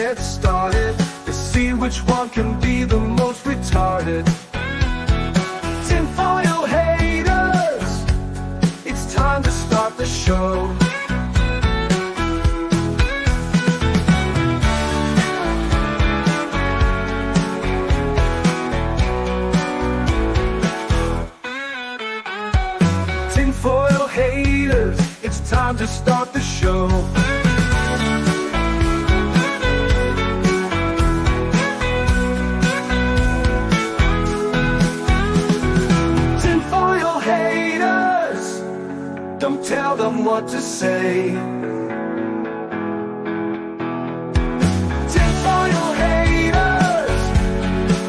get started to see which one can be the most retarded. Tinfoil haters, it's time to start the show. Tinfoil haters, it's time to start the show. Tinfoil haters, don't tell them what to say. Tinfoil haters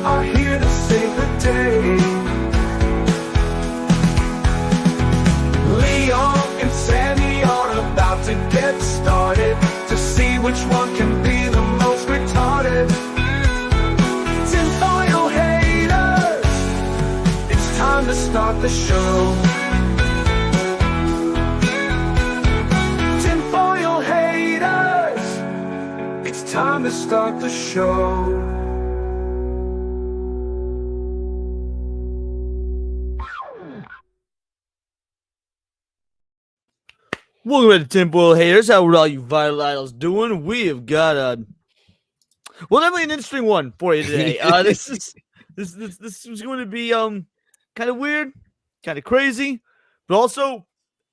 are here to save the day. Sammy are about to get started to see which one can be the most retarded. Tinfoil haters, it's time to start the show. Tinfoil haters, it's time to start the show. Welcome to Tinfoil Haters. How are all you vital idols doing? We have got definitely an interesting one for you today. This is going to be kind of weird, kind of crazy, but also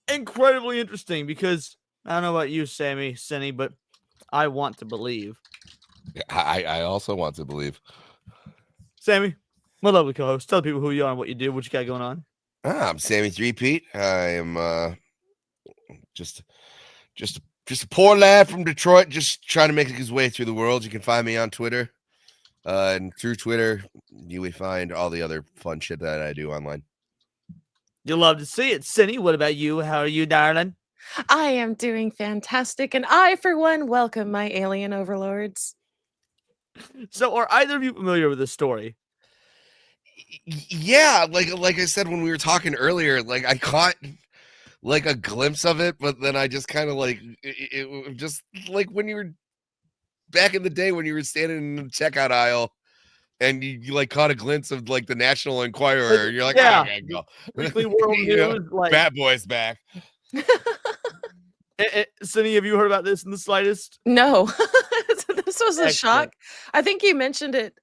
incredibly interesting because I don't know about you, Senny, but I want to believe. I also want to believe. Sammy, my lovely co-host, tell people who you are and what you do, what you got going on. I'm Sammy 3-Pete. I am just a poor lad from Detroit, just trying to make his way through the world. You can find me on Twitter, and through Twitter you will find all the other fun shit that I do online. You'll love to see it. Cindy, what about you? How are you, darling? I am doing fantastic, and I, for one, welcome my alien overlords. So, are either of you familiar with this story? Yeah, like I said when we were talking earlier, like I caught like a glimpse of it, but then I just kind of like it just like when you were back in the day when you were standing in the checkout aisle and you like caught a glimpse of like the National Enquirer, and you're like, yeah, okay, go. Weekly World News, like Bad Boy's back. Cindy, have you heard about this in the slightest? No, this was a Excellent. shock. I think you mentioned it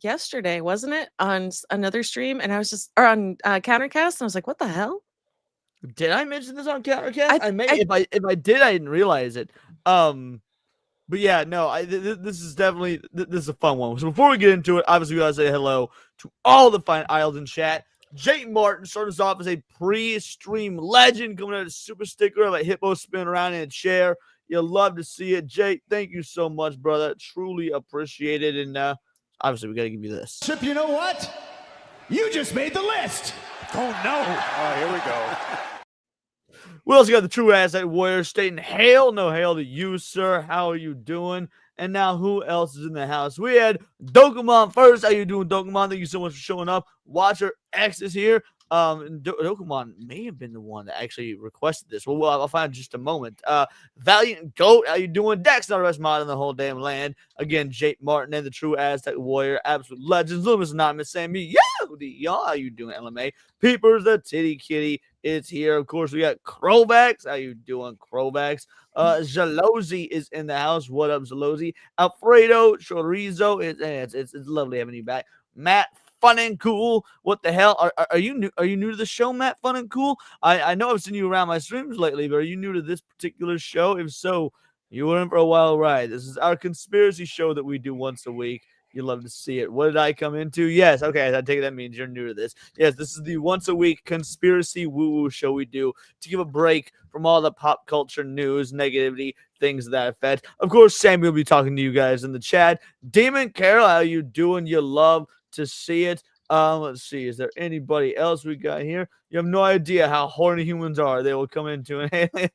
yesterday, wasn't it, on another stream? And I was just, or on Countercast, and I was like, what the hell? Did I mention this on Countercast? I may. If I did, I didn't realize it. But yeah, no. This is definitely this is a fun one. So before we get into it, obviously we gotta say hello to all the fine idols in chat. Jake Martin started us off as a pre-stream legend, coming out a super sticker of a hippo spin around in a chair. You'll love to see it, Jake. Thank you so much, brother. Truly appreciate it. And obviously we gotta give you this. Chip, you know what? You just made the list. Oh no! Oh, here we go. We also got the true asset warrior stating, hail, no hail to you, sir. How are you doing? And now who else is in the house? We had Dokemon first. How you doing, Dokemon? Thank you so much for showing up. Watcher X is here. Dokemon may have been the one that actually requested this. Well, I'll find in just a moment. Valiant Goat, how you doing? Dex, not the best mod in the whole damn land. Again, Jake Martin and the true Aztec Warrior, absolute legends. Loomis Anonymous, Sammy, y'all, how you doing, LMA? Peepers, the Titty Kitty, it's here. Of course, we got Crowbacks. How you doing, Crowbacks? Zalozi is in the house. What up, Zalozi? Alfredo Chorizo, it's lovely having you back. Matt Fun and Cool. What the hell? Are you new? Are you new to the show, Matt Fun and Cool? I know I've seen you around my streams lately, but are you new to this particular show? If so, you were in for a wild ride. This is our conspiracy show that we do once a week. You love to see it. What did I come into? Yes. Okay. I take it that means you're new to this. Yes. This is the once a week conspiracy woo-woo show we do to give a break from all the pop culture news, negativity, things of that effect. Of course, Sammy will be talking to you guys in the chat. Demon Carol, how you doing? You love to see it. Let's see. Is there anybody else we got here? You have no idea how horny humans are. They will come into an alien.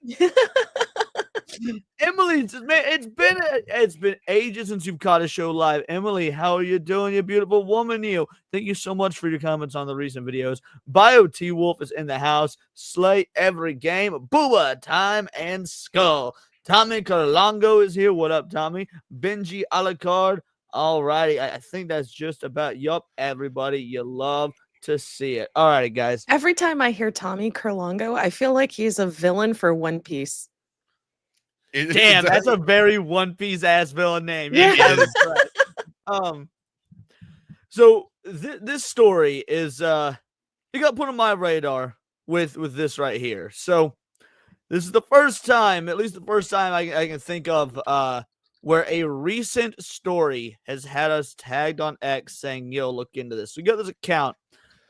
Emily, man, it's been ages since you've caught a show live. Emily, how are you doing, you beautiful woman? You. Thank you so much for your comments on the recent videos. Bio T Wolf is in the house. Slay every game. Booba, Time, and Skull. Tommy Carlongo is here. What up, Tommy? Benji Alucard. Alrighty, I think that's just about yup, everybody. You love to see it. Alrighty, guys. Every time I hear Tommy Curlongo, I feel like he's a villain for One Piece. Damn, that's a very One Piece ass villain name. Yeah. So this story is it got put on my radar with this right here. So this is the first time, at least the first time I can think of where a recent story has had us tagged on X saying, yo, look into this. So we got this account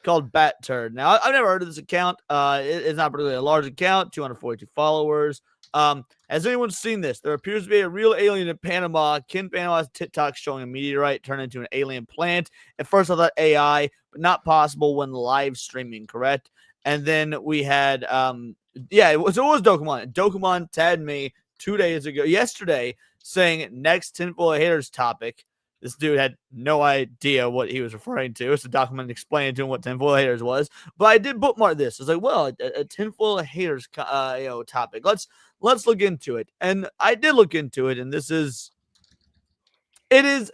called Bat Turd. Now, I've never heard of this account. It's not particularly a large account, 242 followers. Has anyone seen this? There appears to be a real alien in Panama. Ken Panama's TikTok showing a meteorite turn into an alien plant. At first, I thought AI, but not possible when live streaming, correct? And then we had, yeah, it was Dokemon. Dokemon tagged me 2 days ago, yesterday, saying next tinfoil haters topic. This dude had no idea what he was referring to. So Dokemon explained to him what tinfoil haters was. But I did bookmark this. I was like, well, a tinfoil haters, topic. Let's look into it. And I did look into it, and it is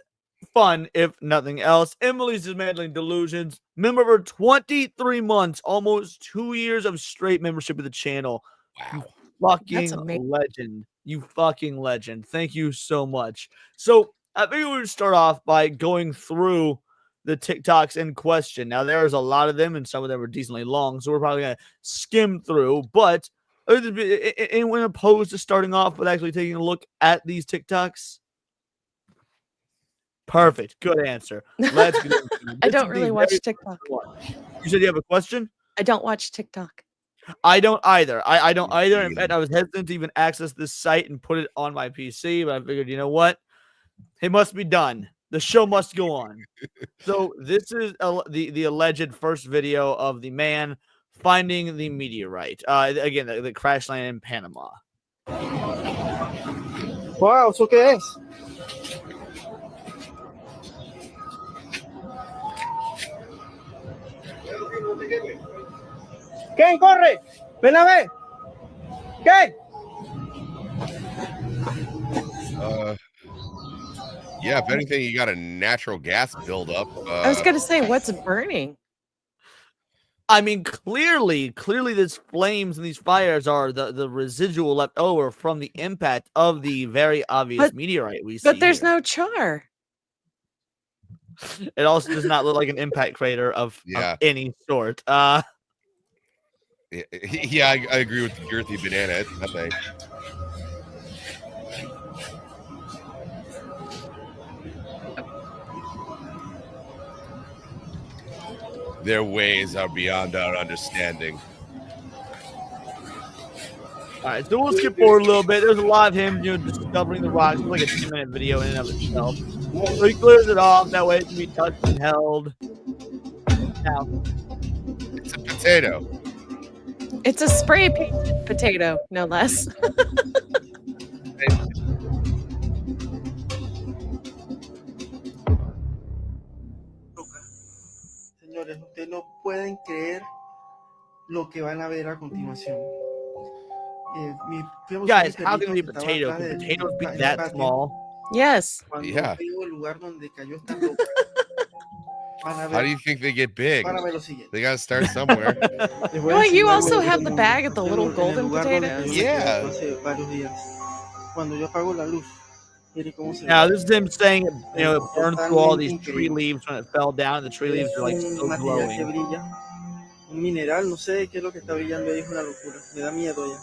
fun, if nothing else. Emily's dismantling delusions. Member for 23 months, almost 2 years of straight membership of the channel. Wow. Fucking legend. You fucking legend. Thank you so much. So I figured we would start off by going through the TikToks in question. Now, there's a lot of them, and some of them are decently long, so we're probably going to skim through. But anyone opposed to starting off with actually taking a look at these TikToks? Perfect. Good answer. Let's get into it. I don't really watch TikTok. You said you have a question? I don't watch TikTok. I don't either. I don't either. In fact, I was hesitant to even access this site and put it on my PC, but I figured, you know what? It must be done. The show must go on. So this is the alleged first video of the man finding the meteorite. Again, the crash land in Panama. Wow, ¿eso qué es? ¿Quién corre? Ven a ver. ¿Qué? Yeah, if anything, you got a natural gas buildup. I was going to say, what's burning? I mean, clearly, these flames and these fires are the residual left over from the impact of the very obvious meteorite we see. But there's here. no char. It also does not look like an impact crater of any sort. Yeah, I agree with the girthy banana. It's nothing. Their ways are beyond our understanding. All right, so we'll skip forward a little bit. There's a lot of him, discovering the rocks. It's like a 2-minute video in and of itself. So he clears it off. That way it can be touched and held. Now, It's a potato. It's a spray painted potato, no less. Señores, ustedes no pueden creer lo que van a ver a continuación. guys, how can it be potato? Can potatoes be that small? Yes. Yeah. Veo el lugar donde cayó esta roca, How do you think they get big? van a ver lo siguiente. They gotta start somewhere. Les voy a Well, you enseñar also lo que have vi the bag of the little en el golden lugar donde potatoes. cayó Yeah. hace varios días. Cuando yo apago la luz, miren cómo se Now, ve. this is him saying, it burned through all these tree leaves when it fell down. And the tree leaves are like Es un still material que glowing. brilla, un mineral, no sé qué es lo que está brillando ahí, es una locura, me da miedo ya.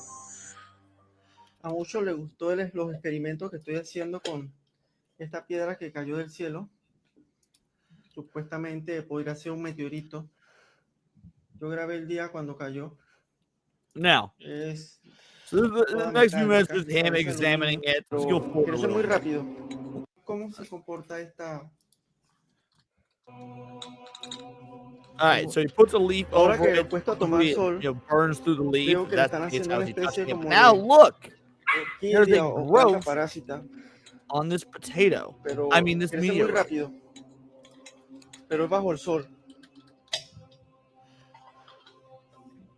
A muchos les gustó los experimentos que estoy haciendo con esta piedra que cayó del cielo. Supuestamente podría ser un meteorito. Yo grabé el día cuando cayó. Now, Es so the toda next few minutes metálica, is him parece examining aluminio, it. Let's go pero forward a quiero ser muy little. rápido. ¿Cómo se comporta esta? All right, so he puts a leaf Ahora over que lo he it. puesto a tomar It, sol, burns through the leaf. veo que le That's están it's haciendo how una he's touching especie it. But como now de look orquídea a o growth. planta parásita, on this potato. pero I mean, this crece muy meteorite. rápido, pero es bajo el sol.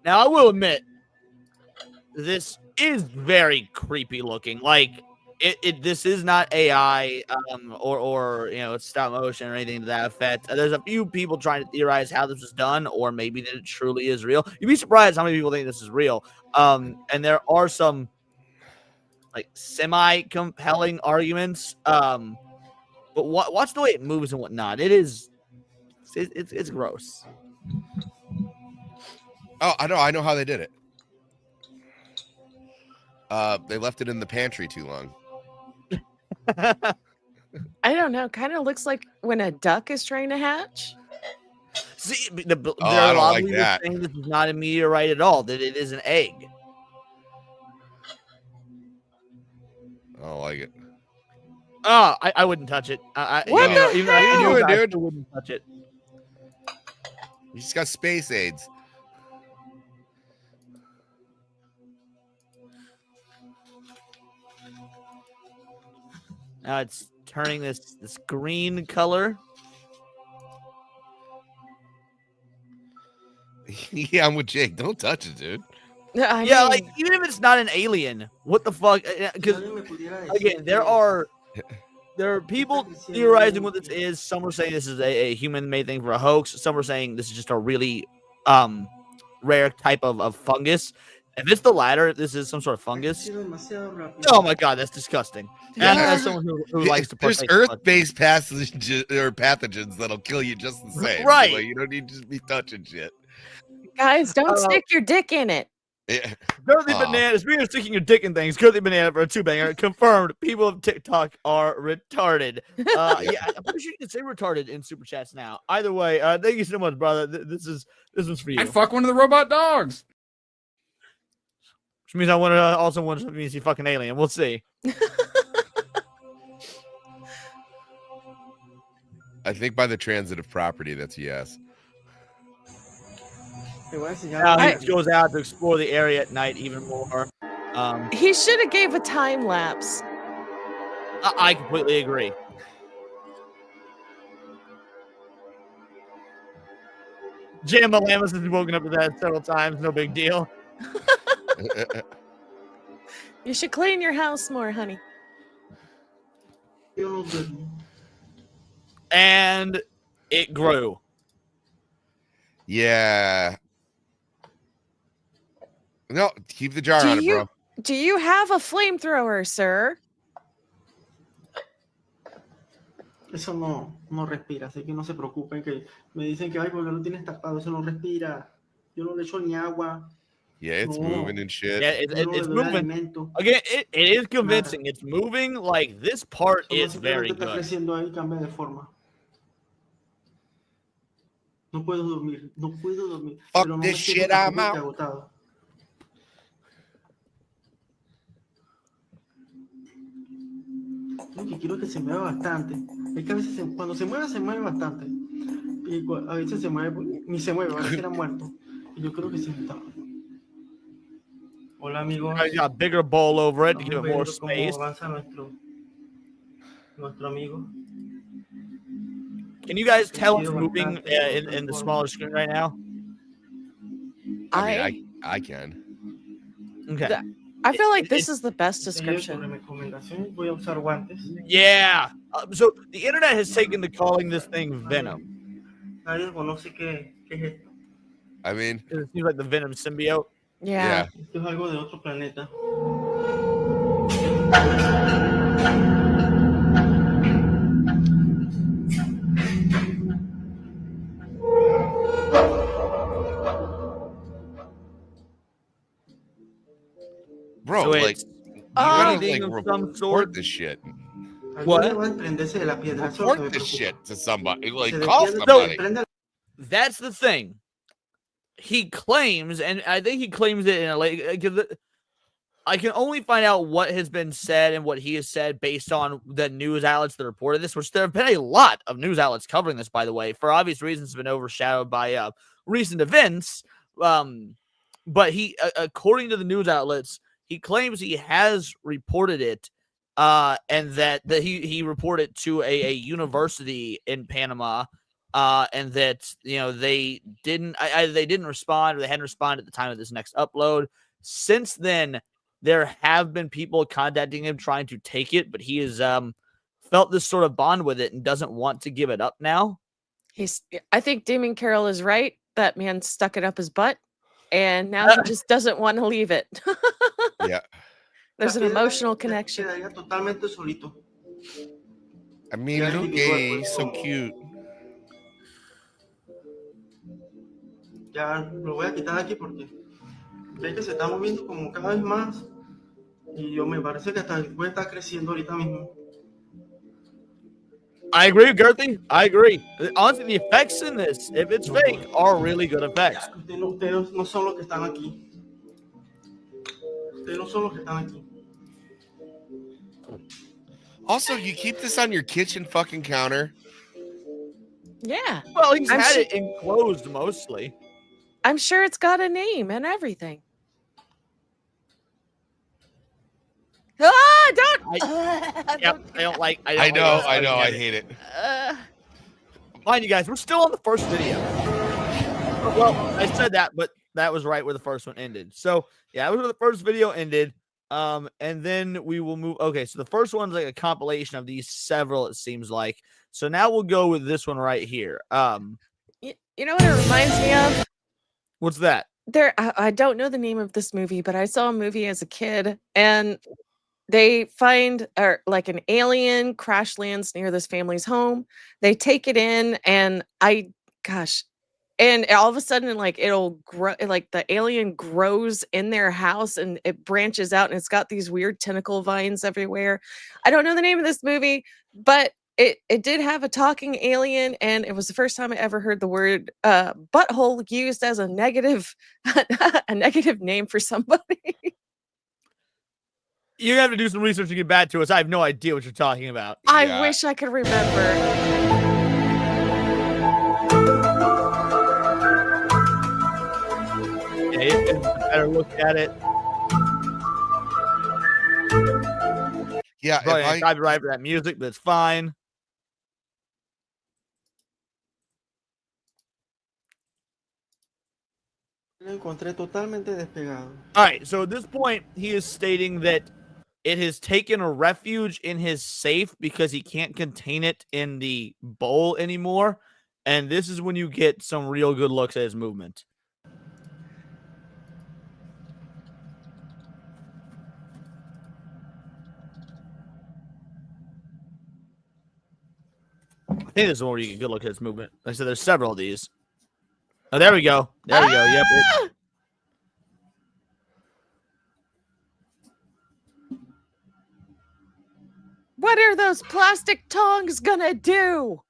Now, I will admit, this is very creepy looking. Like this is not AI or it's stop motion or anything to that effect. There's a few people trying to theorize how this was done, or maybe that it truly is real. You'd be surprised how many people think this is real. And there are some like semi-compelling arguments. But watch the way it moves and whatnot. It's gross. Oh, I know how they did it. They left it in the pantry too long. I don't know. Kind of looks like when a duck is trying to hatch. See, I there don't are a lot of like people that. saying this is not a meteorite at all, that it is an egg. I don't like it. Oh, I wouldn't touch it. What even the though- even though I hell? know What are you that, doing, I dude? still wouldn't touch it. You just got space AIDS. Now it's turning this green color. Yeah, I'm with Jake. Don't touch it, dude. I Yeah, mean, like even if it's not an alien, what the fuck? Si Because alguien me pudiera decir again, there are people theorizing what this is. Some are saying this is a human-made thing for a hoax. Some are saying this is just a really rare type of fungus. If it's the latter, if this is some sort of Ha fungus. crecido demasiado rápido. Oh my god, that's disgusting. Yeah. As someone who likes to There's partake in blood. Earth-based pathogens that'll kill you just the same. Right. Like, you don't need to just be touching shit. guys, don't stick your dick in it. Yeah. Girthy Aw. Banana, speaking of sticking your dick in things, Girthy Banana for a two-banger, confirmed people of TikTok are retarded. Yeah, I'm pretty sure you can say retarded in Super Chats now. Either way, thank you so much, brother. This one's for you. I'd fuck one of the robot dogs. Which means I want to also want to means you fucking alien. We'll see. I think by the transitive property, that's a yes. Te voy a enseñar Now algo. he goes out to explore the area at night even more. He should have gave a time lapse. I completely agree. Jim Malamas has woken up to that several times. No big deal. You should clean your house more, honey. Yo no duermo. And it grew. Yeah. No, keep the jar on it, bro. Do you have a flamethrower, sir? Eso no respira, así que no se preocupen que me dicen que ay, porque no tienes tapado, eso no respira. Yo no le echo ni agua, Yeah, it's No. moving and shit. Yeah, yo no it's le doy moving. alimento. Again, it is convincing. It's moving. Like, this part Solo is very simplemente está good. creciendo ahí, cambia de forma. No puedo dormir, no puedo dormir. Fuck pero no this me siento shit, I'm completamente out. agotado. Lo que quiero es que se mueva bastante. Es que a veces cuando se mueve bastante. Y a veces se mueve, ni se mueve, pareciera muerto. Y yo creo que se está. Hola amigos. I got a bigger bowl over it to give Estamos it more viendo cómo space. avanza nuestro amigo. Can you guys tell it's moving in the smaller screen right now? I mean, I can. Okay. I feel like this It- is the best Sobre description. recomendación, voy a usar guantes. Yeah. So the internet has taken to calling this thing Venom. Nadie conoce qué es esto. I mean, It seems like the Venom symbiote. Yeah. Esto es algo de otro planeta. bro, So like, it's you gotta breathing like of some report sort. this shit. What? Alguien va a desprenderse de la piedra. Eso es lo que me Report this preocupa. shit to somebody. Like, Se call desprende- somebody. desprende That's the thing. He claims, and I think he claims it in a like. I can only find out what has been said and what he has said based on the news outlets that reported this, which there have been a lot of news outlets covering this, by the way, for obvious reasons, it's been overshadowed by recent events. But he, according to the news outlets, he claims he has reported it, and that he reported to a university in Panama, and that they didn't respond, or they hadn't responded at the time of this next upload. Since then, there have been people contacting him trying to take it, but he has felt this sort of bond with it and doesn't want to give it up now. I think Damon Carroll is right. That man stuck it up his butt, and now he just doesn't want to leave it. Yeah. There's an La piedra emotional ya connection. quedaría totalmente solito. I mean, Ya look, individual, he's pues, so como- cute. Ya lo voy a quitar de aquí porque ve que se está moviendo como cada vez más y yo me parece que hasta puede estar creciendo ahorita mismo. I agree, Girthy. I agree. Honestly, the effects in this, if it's fake, are really good effects. Ustedes no son los que están aquí. Ustedes no son los que están aquí. Also, you keep this on your kitchen fucking counter. Yeah, Well, he's I'm had su- it enclosed mostly. I'm sure it's got a name and everything. Ah, don't. Yep, I don't like. I know, I hate it. Mind you guys, we're still on the first video. Well, I said that, but that was right where the first one ended. So yeah, that was where the first video ended. And then we will move. Okay, so the first one's like a compilation of these several, it seems like. So now we'll go with this one right here. You know what it reminds me of? What's that? I don't know the name of this movie, but I saw a movie as a kid, and they find like an alien crash lands near this family's home. They take it in, and and all of a sudden, like it'll grow, like the alien grows in their house and it branches out, and it's got these weird tentacle vines everywhere. I don't know the name of this movie, but it did have a talking alien, and it was the first time I ever heard the word butthole used as a negative a negative name for somebody. You're gonna have to do some research to get back to us. I have no idea what you're talking about. I wish I could remember. Yeah, you can better look at it. Yeah, Probably if not I copyright for that music, but it's fine. Lo encontré totalmente despegado. All right, so at this point, he is stating that it has taken a refuge in his safe because he can't contain it in the bowl anymore. And this is when you get some real good looks at his movement. I think this is where you get a good look at his movement. Like I said, there's several of these. Oh, there we go. There we go. Yep. What are those plastic tongs gonna do?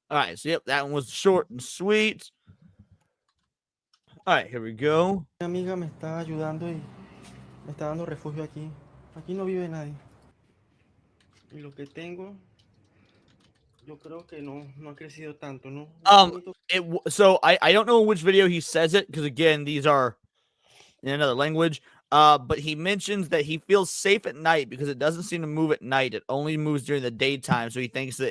All right, so yep, that one was short and sweet. All right, here we go. Mi amiga me está ayudando y me está dando refugio aquí. Aquí no vive nadie. Y lo que tengo, yo creo que no ha crecido tanto, ¿no? So I don't know in which video he says it because again, these are in another language. But he mentions that he feels safe at night because it doesn't seem to move at night. It only moves during the daytime. So he thinks that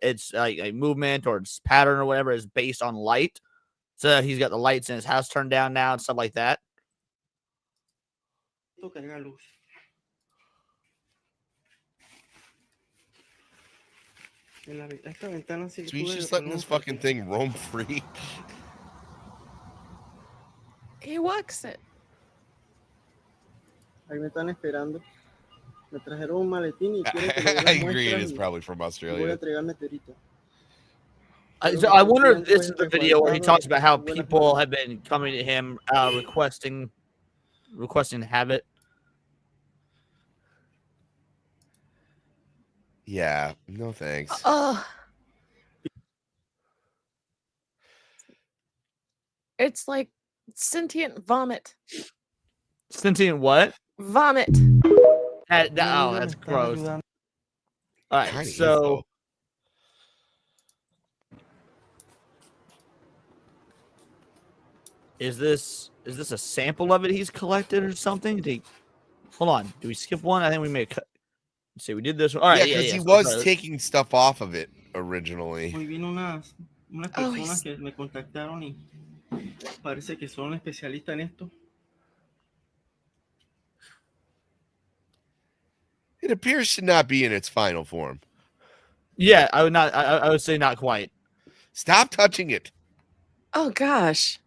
it's like a movement or its pattern or whatever is based on light. So he's got the lights in his house turned down now and stuff like that. so he's just letting this fucking thing roam free. He walks it. Ahí me están esperando. Me trajeron un maletín y quieren que le dé I las agree, it muestras is y probably from voy a Australia. entregar Meteorite. So I wonder if this is the video where he talks about how people have been coming to him requesting to have it. Yeah, no thanks. It's like sentient vomit. Sentient what? Vomit. That's gross. All right, Kinda so is this a sample of it he's collected or something? Hold on. Do we skip one? I think we may cut. Let's see, we did this one. All right, Yeah, yeah, because yeah. he so was sorry. taking stuff off of it originally. Hoy vino unas Oh, personas que me contactaron y parece que son especialistas en esto. It appears to not be in its final form. Yeah, I would not. I would say not quite. Stop touching it. Oh gosh.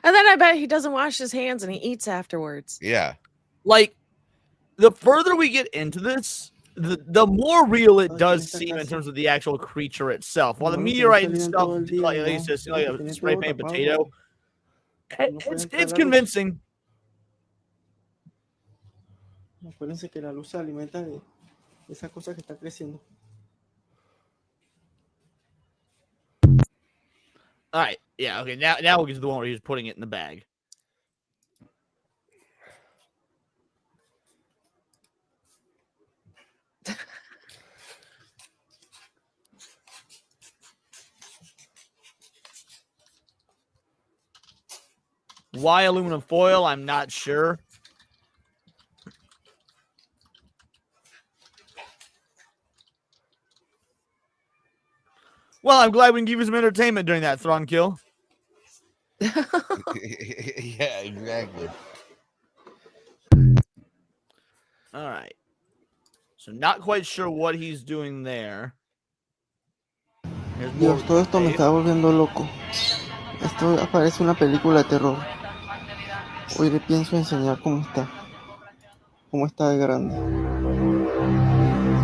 And then I bet he doesn't wash his hands and he eats afterwards. Yeah. Like, the further we get into this, the more real it does seem in terms of the actual creature itself. While the meteorite and stuff, like you said, like a spray paint potato, it's convincing. Acuérdense que la luz se alimenta de esa cosa que está creciendo. All right, yeah, okay. Now we'll get to the one where he's putting it in the bag. Why aluminum foil? I'm not sure. Well, I'm glad we can give you some entertainment during that Thron kill. Yeah, exactly. All right. So not quite sure what he's doing there. Here's more Dios, todo esto me tape. está volviendo loco. Esto parece una película de terror. Hoy le pienso enseñar cómo está de grande.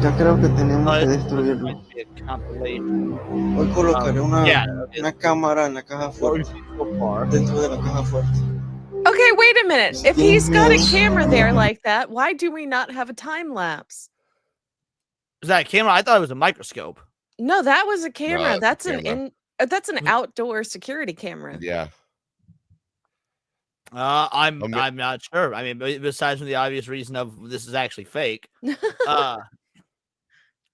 Ya creo que tenemos que destruirlo. Hoy colocaré una cámara en la caja fuerte. Dentro de la caja fuerte. Okay, wait a minute. If he's got a camera there like that, why do we not have a time lapse? Is that a camera? I thought it was a microscope. No, that was a camera. that's a That's camera. that's an outdoor security camera. Yeah. I'm not sure. I mean, besides from the obvious reason of this is actually fake.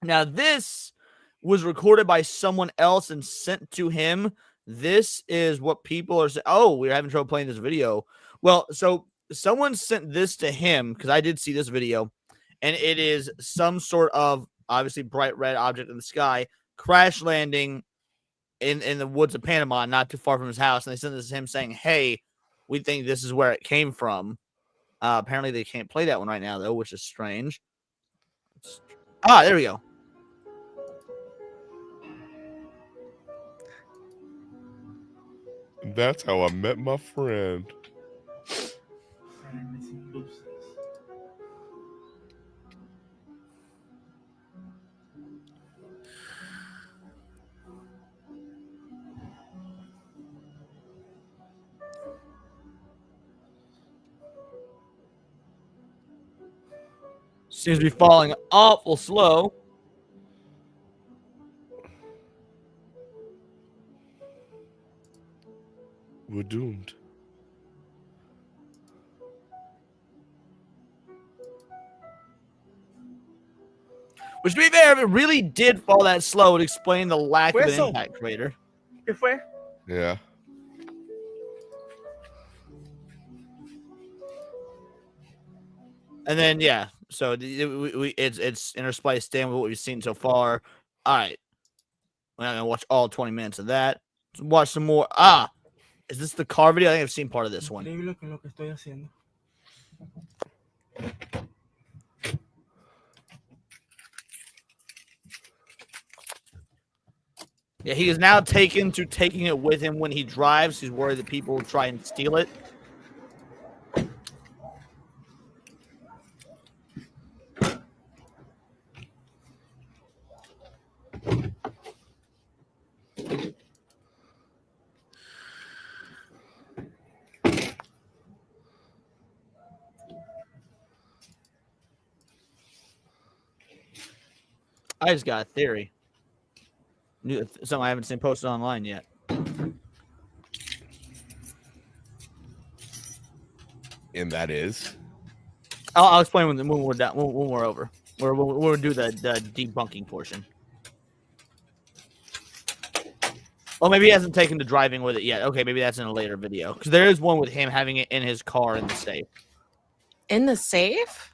Now this was recorded by someone else and sent to him. This is what people are saying. Oh, we're having trouble playing this video. Well, so someone sent this to him because I did see this video, and it is some sort of obviously bright red object in the sky crash landing in the woods of Panama, not too far from his house. And they sent this to him saying, "Hey, we think this is where it came from." Apparently, they can't play that one right now though, which is strange. There we go. That's how I met my friend. Seems to be falling awful slow. We're doomed. Which, to be fair, if it really did fall that slow, it would explain the lack of an impact crater. ¿Qué fue? Yeah. And then, yeah, so it's interspliced in with what we've seen so far. All right. We're not going to watch all 20 minutes of that. Let's watch some more. Is this the car video? I think I've seen part of this one. Increíble con lo que estoy haciendo. Yeah, he is now taking it with him when he drives. He's worried that people will try and steal it. I just got a theory. Something I haven't seen posted online yet. And that is? I'll explain when we're done. When we're over. We'll do the debunking portion. Oh, maybe he hasn't taken the driving with it yet. Okay, maybe that's in a later video. Because there is one with him having it in his car in the safe. In the safe?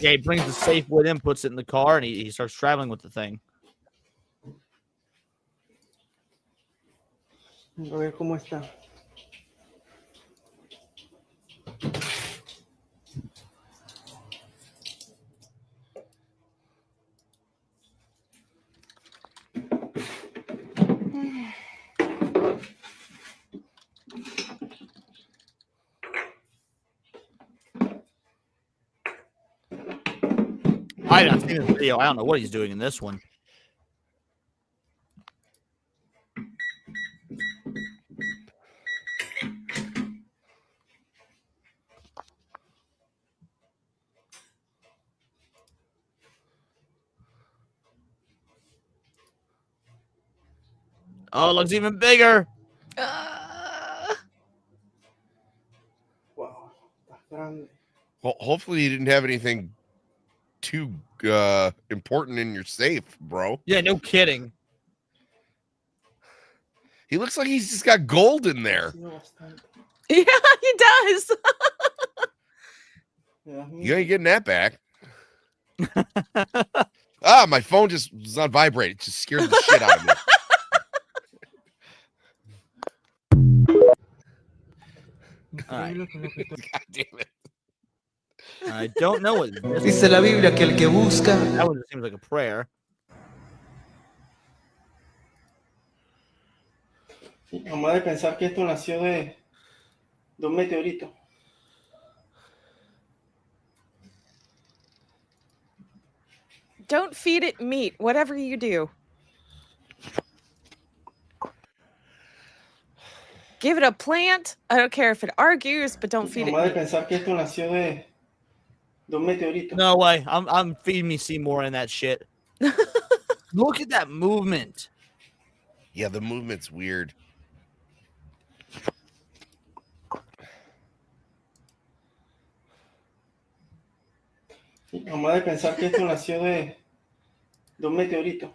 Yeah, he brings the safe with him, puts it in the car, and he starts traveling with the thing. A ver cómo está. I have not seen this video. I don't know what he's doing in this one. Oh, it looks even bigger. Wow, está grande. Hopefully you didn't have anything too important in your safe, bro. Yeah, no kidding. He looks like he's just got gold in there. Sí, bastante. Yeah, he does. Me das You miedo. ain't getting that back. Ah, my phone just was on vibrate. It just scared the shit out of me. All right. Increíble con lo que estoy- God damn it. I don't know what this Dice la Biblia que el que busca That one just seems like a prayer. Mamá de pensar que esto nació de un meteorito. Don't feed it meat, whatever you do. Give it a plant. I don't care if it argues, but don't feed it Mamá de meat. pensar que esto nació de un meteorito. No way. I'm feeding me Seymour in that shit. Look at that movement. Yeah, the movement's weird. Mamá de pensar que esto nació de un meteorito.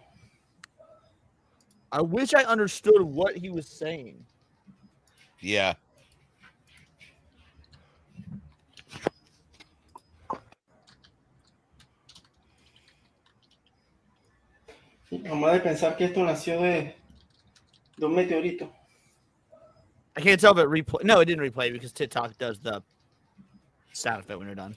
I wish I understood what he was saying. Yeah. Mamá de pensar que esto nació de un meteorito. I can't tell if it replay. No, it didn't replay because TikTok does the sound effect when you're done.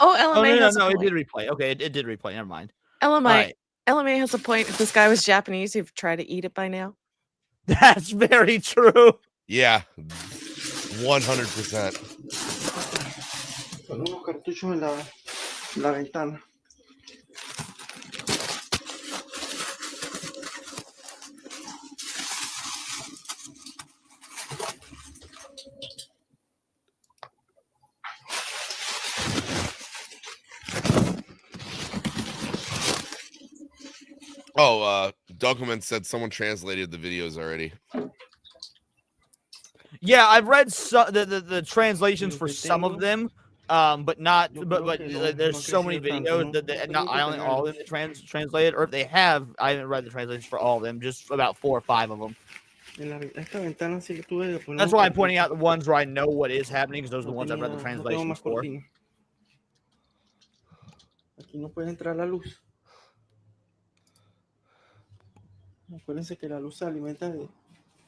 Oh, Oh, LMA has no, a it point. did replay. Okay, it did replay. Never mind. LMA, right. LMA has a point. If this guy was Japanese, he'd try to eat it by now. That's very true. Yeah. 100%. Con unos cartuchos en la ventana. Oh, Document said someone translated the videos already. Yeah, I've read the translations for some of them, but not. But there's so many videos that not all of them translated, or if they have, I haven't read the translations for all of them. Just about 4 or 5 of them. Esta ventana sí que tuve que poner That's un why I'm pointing cartucho. out the ones where I know what is happening, because those are the No ones I've read the tengo translations más for. cortina. Aquí no puede entrar la luz. Acuérdense que la luz se alimenta de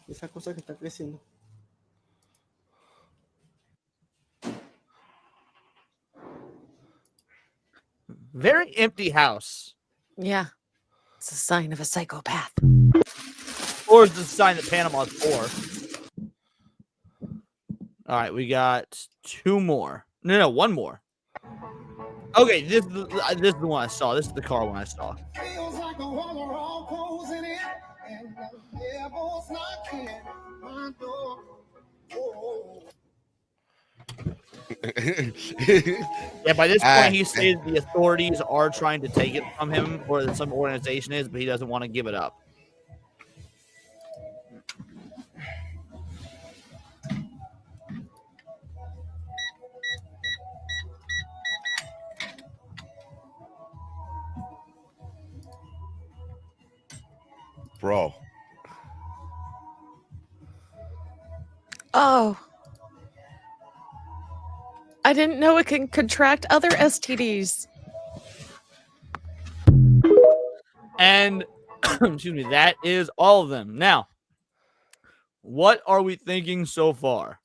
esa cosa que está creciendo. Very empty house. Yeah. It's a sign of a psychopath. Or is the sign that Panama's poor? All right, we got 2 more. No, 1 more. Okay, this is the one I saw. This is the car one I saw. Feels like a woman all closing in, and the devil's knocking at my door. Oh. Yeah, by this point, he says the authorities are trying to take it from him, or that some organization is, but he doesn't want to give it up. Bro. Oh, I didn't know it can contract other STDs. And excuse me, that is all of them. Now, what are we thinking so far?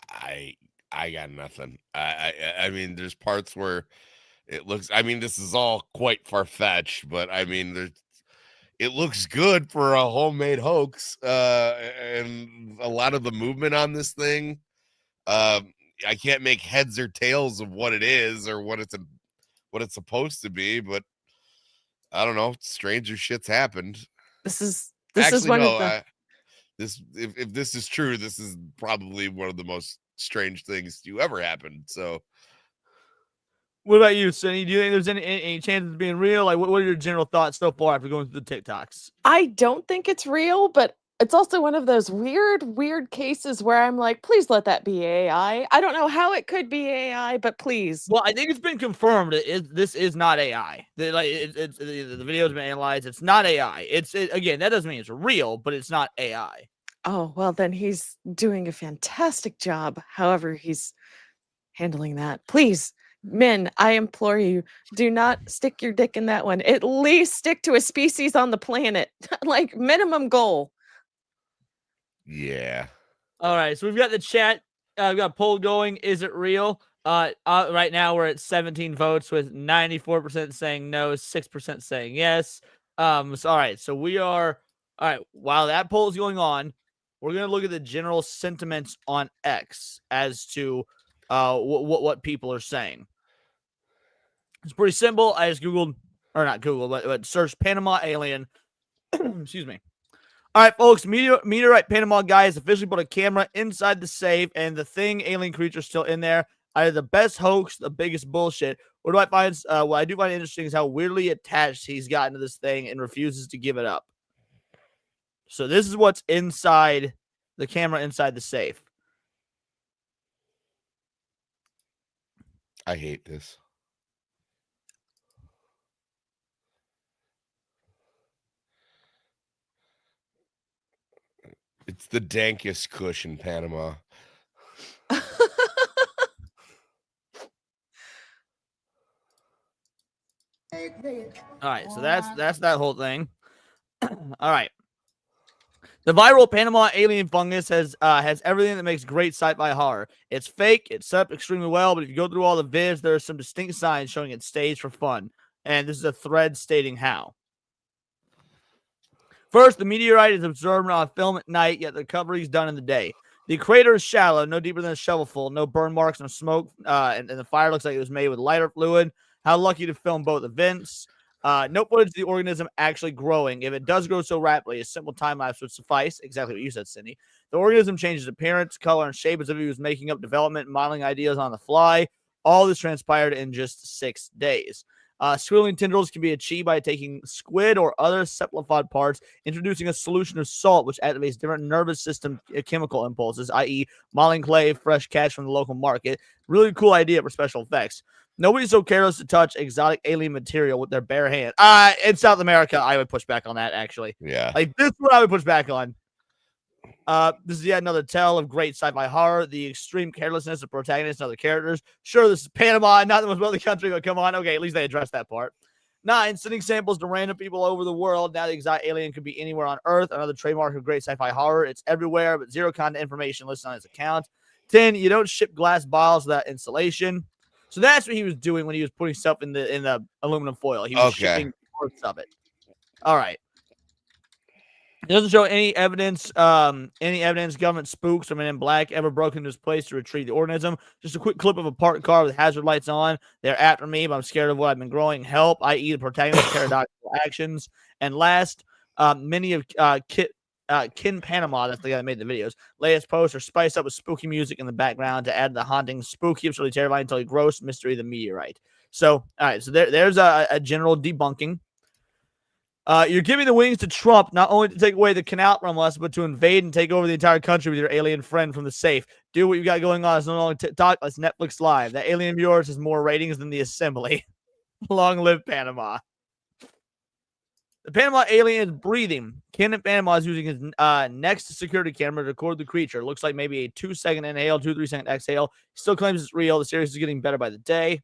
I got nothing. I mean, there's parts where it looks. I mean, this is all quite far fetched, but I mean, it looks good for a homemade hoax. And a lot of the movement on this thing, I can't make heads or tails of what it is or what it's supposed to be, but I don't know. Stranger shit's happened. This is Actually, one no. of the If this is true, this is probably one of the most strange things to ever happen. So, What about you, Cindy? Do you think there's any chances of being real? Like, what are your general thoughts so far after going through the TikToks? I don't think it's real, but it's also one of those weird cases where I'm like, please let that be AI. I don't know how it could be AI, but please. Well, I think it's been confirmed that this is not AI. The video's been analyzed. It's not AI. Again, that doesn't mean it's real, but it's not AI. Oh, well, then he's doing a fantastic job. However, he's handling that. Please, men, I implore you, do not stick your dick in that one. At least stick to a species on the planet, like minimum goal. yeah. All right, so we've got the chat. We've got a poll going. Is it real? Right now we're at 17 votes with 94% saying no, 6% saying yes. So all right, so we are all right. While that poll is going on, we're gonna look at the general sentiments on X as to what people are saying. It's pretty simple. I just Googled, or not Google, but searched Panama alien. Excuse me. All right, folks. Meteorite Panama guy has officially put a camera inside the safe, and the thing alien creature still in there. Either the best hoax, the biggest bullshit. What do I find? What I do find interesting is how weirdly attached he's gotten to this thing and refuses to give it up. So this is what's inside the camera inside the safe. I hate this. It's the dankest kush in Panama. All right, so that's that whole thing. All right. The viral Panama alien fungus has everything that makes great sci-fi horror. It's fake, it's set up extremely well, but if you go through all the vids, there are some distinct signs showing it's staged for fun. And this is a thread stating how. First, the meteorite is observed on film at night, yet the recovery is done in the day. The crater is shallow, no deeper than a shovelful, no burn marks, no smoke, and the fire looks like it was made with lighter fluid. How lucky to film both events. No footage of the organism actually growing. If it does grow so rapidly, a simple time lapse would suffice. Exactly what you said, Cindy. The organism changes appearance, color, and shape as if he was making up development and modeling ideas on the fly. All this transpired in just 6 days. Swirling tendrils can be achieved by taking squid or other cephalopod parts, introducing a solution of salt, which activates different nervous system chemical impulses, i.e., modeling clay, fresh catch from the local market. Really cool idea for special effects. Nobody's so careless to touch exotic alien material with their bare hands. In South America, I would push back on that, actually. Yeah. Like, this is what I would push back on. This is yet another tale of great sci-fi horror, the extreme carelessness of protagonists and other characters. Sure, this is Panama, not the most wealthy country, but come on. Okay, at least they addressed that part. 9, sending samples to random people over the world. Now the exotic alien could be anywhere on Earth. Another trademark of great sci-fi horror. It's everywhere, but zero content information listed on his account. 10, you don't ship glass bottles without insulation. So that's what he was doing when he was putting stuff in the aluminum foil. He was shipping parts of it. All right. It doesn't show any evidence. Government spooks or Men in Black ever broke into his place to retrieve the organism. Just a quick clip of a parked car with hazard lights on. They're after me, but I'm scared of what I've been growing. Help! I.e., the protagonist's paradoxical actions. And last, many of Kin Panama, that's the guy that made the videos, latest posts are spiced up with spooky music in the background to add the haunting, spooky, absolutely terrifying, until gross mystery of the meteorite. So, all right, so there's a general debunking. You're giving the wings to Trump not only to take away the canal from us, but to invade and take over the entire country with your alien friend from the safe. Do what you got going on. It's no longer TikTok. It's Netflix Live. That alien of yours has more ratings than the Assembly. Long live Panama. The Panama alien is breathing. Ken in Panama is using his next security camera to record the creature. Looks like maybe a 2-second inhale, 2-3-second exhale. He still claims it's real. The series is getting better by the day.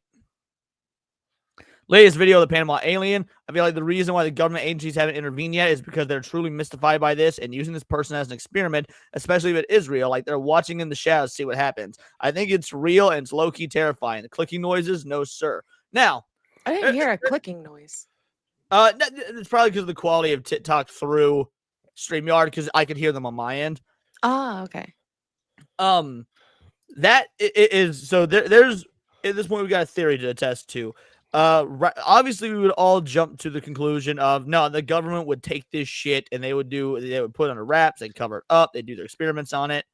Latest video of the Panama alien. I feel like the reason why the government agencies haven't intervened yet is because they're truly mystified by this and using this person as an experiment, especially if it is real. Like they're watching in the shadows to see what happens. I think it's real and it's low-key terrifying. The clicking noises, no sir. Now, I didn't hear a clicking noise. it's probably because of the quality of TikTok through StreamYard because I could hear them on my end. Ah, okay. That is so. There's at this point we got a theory to attest to. Obviously, we would all jump to the conclusion of no, the government would take this shit and they would put it under wraps, they'd cover it up, they'd do their experiments on it.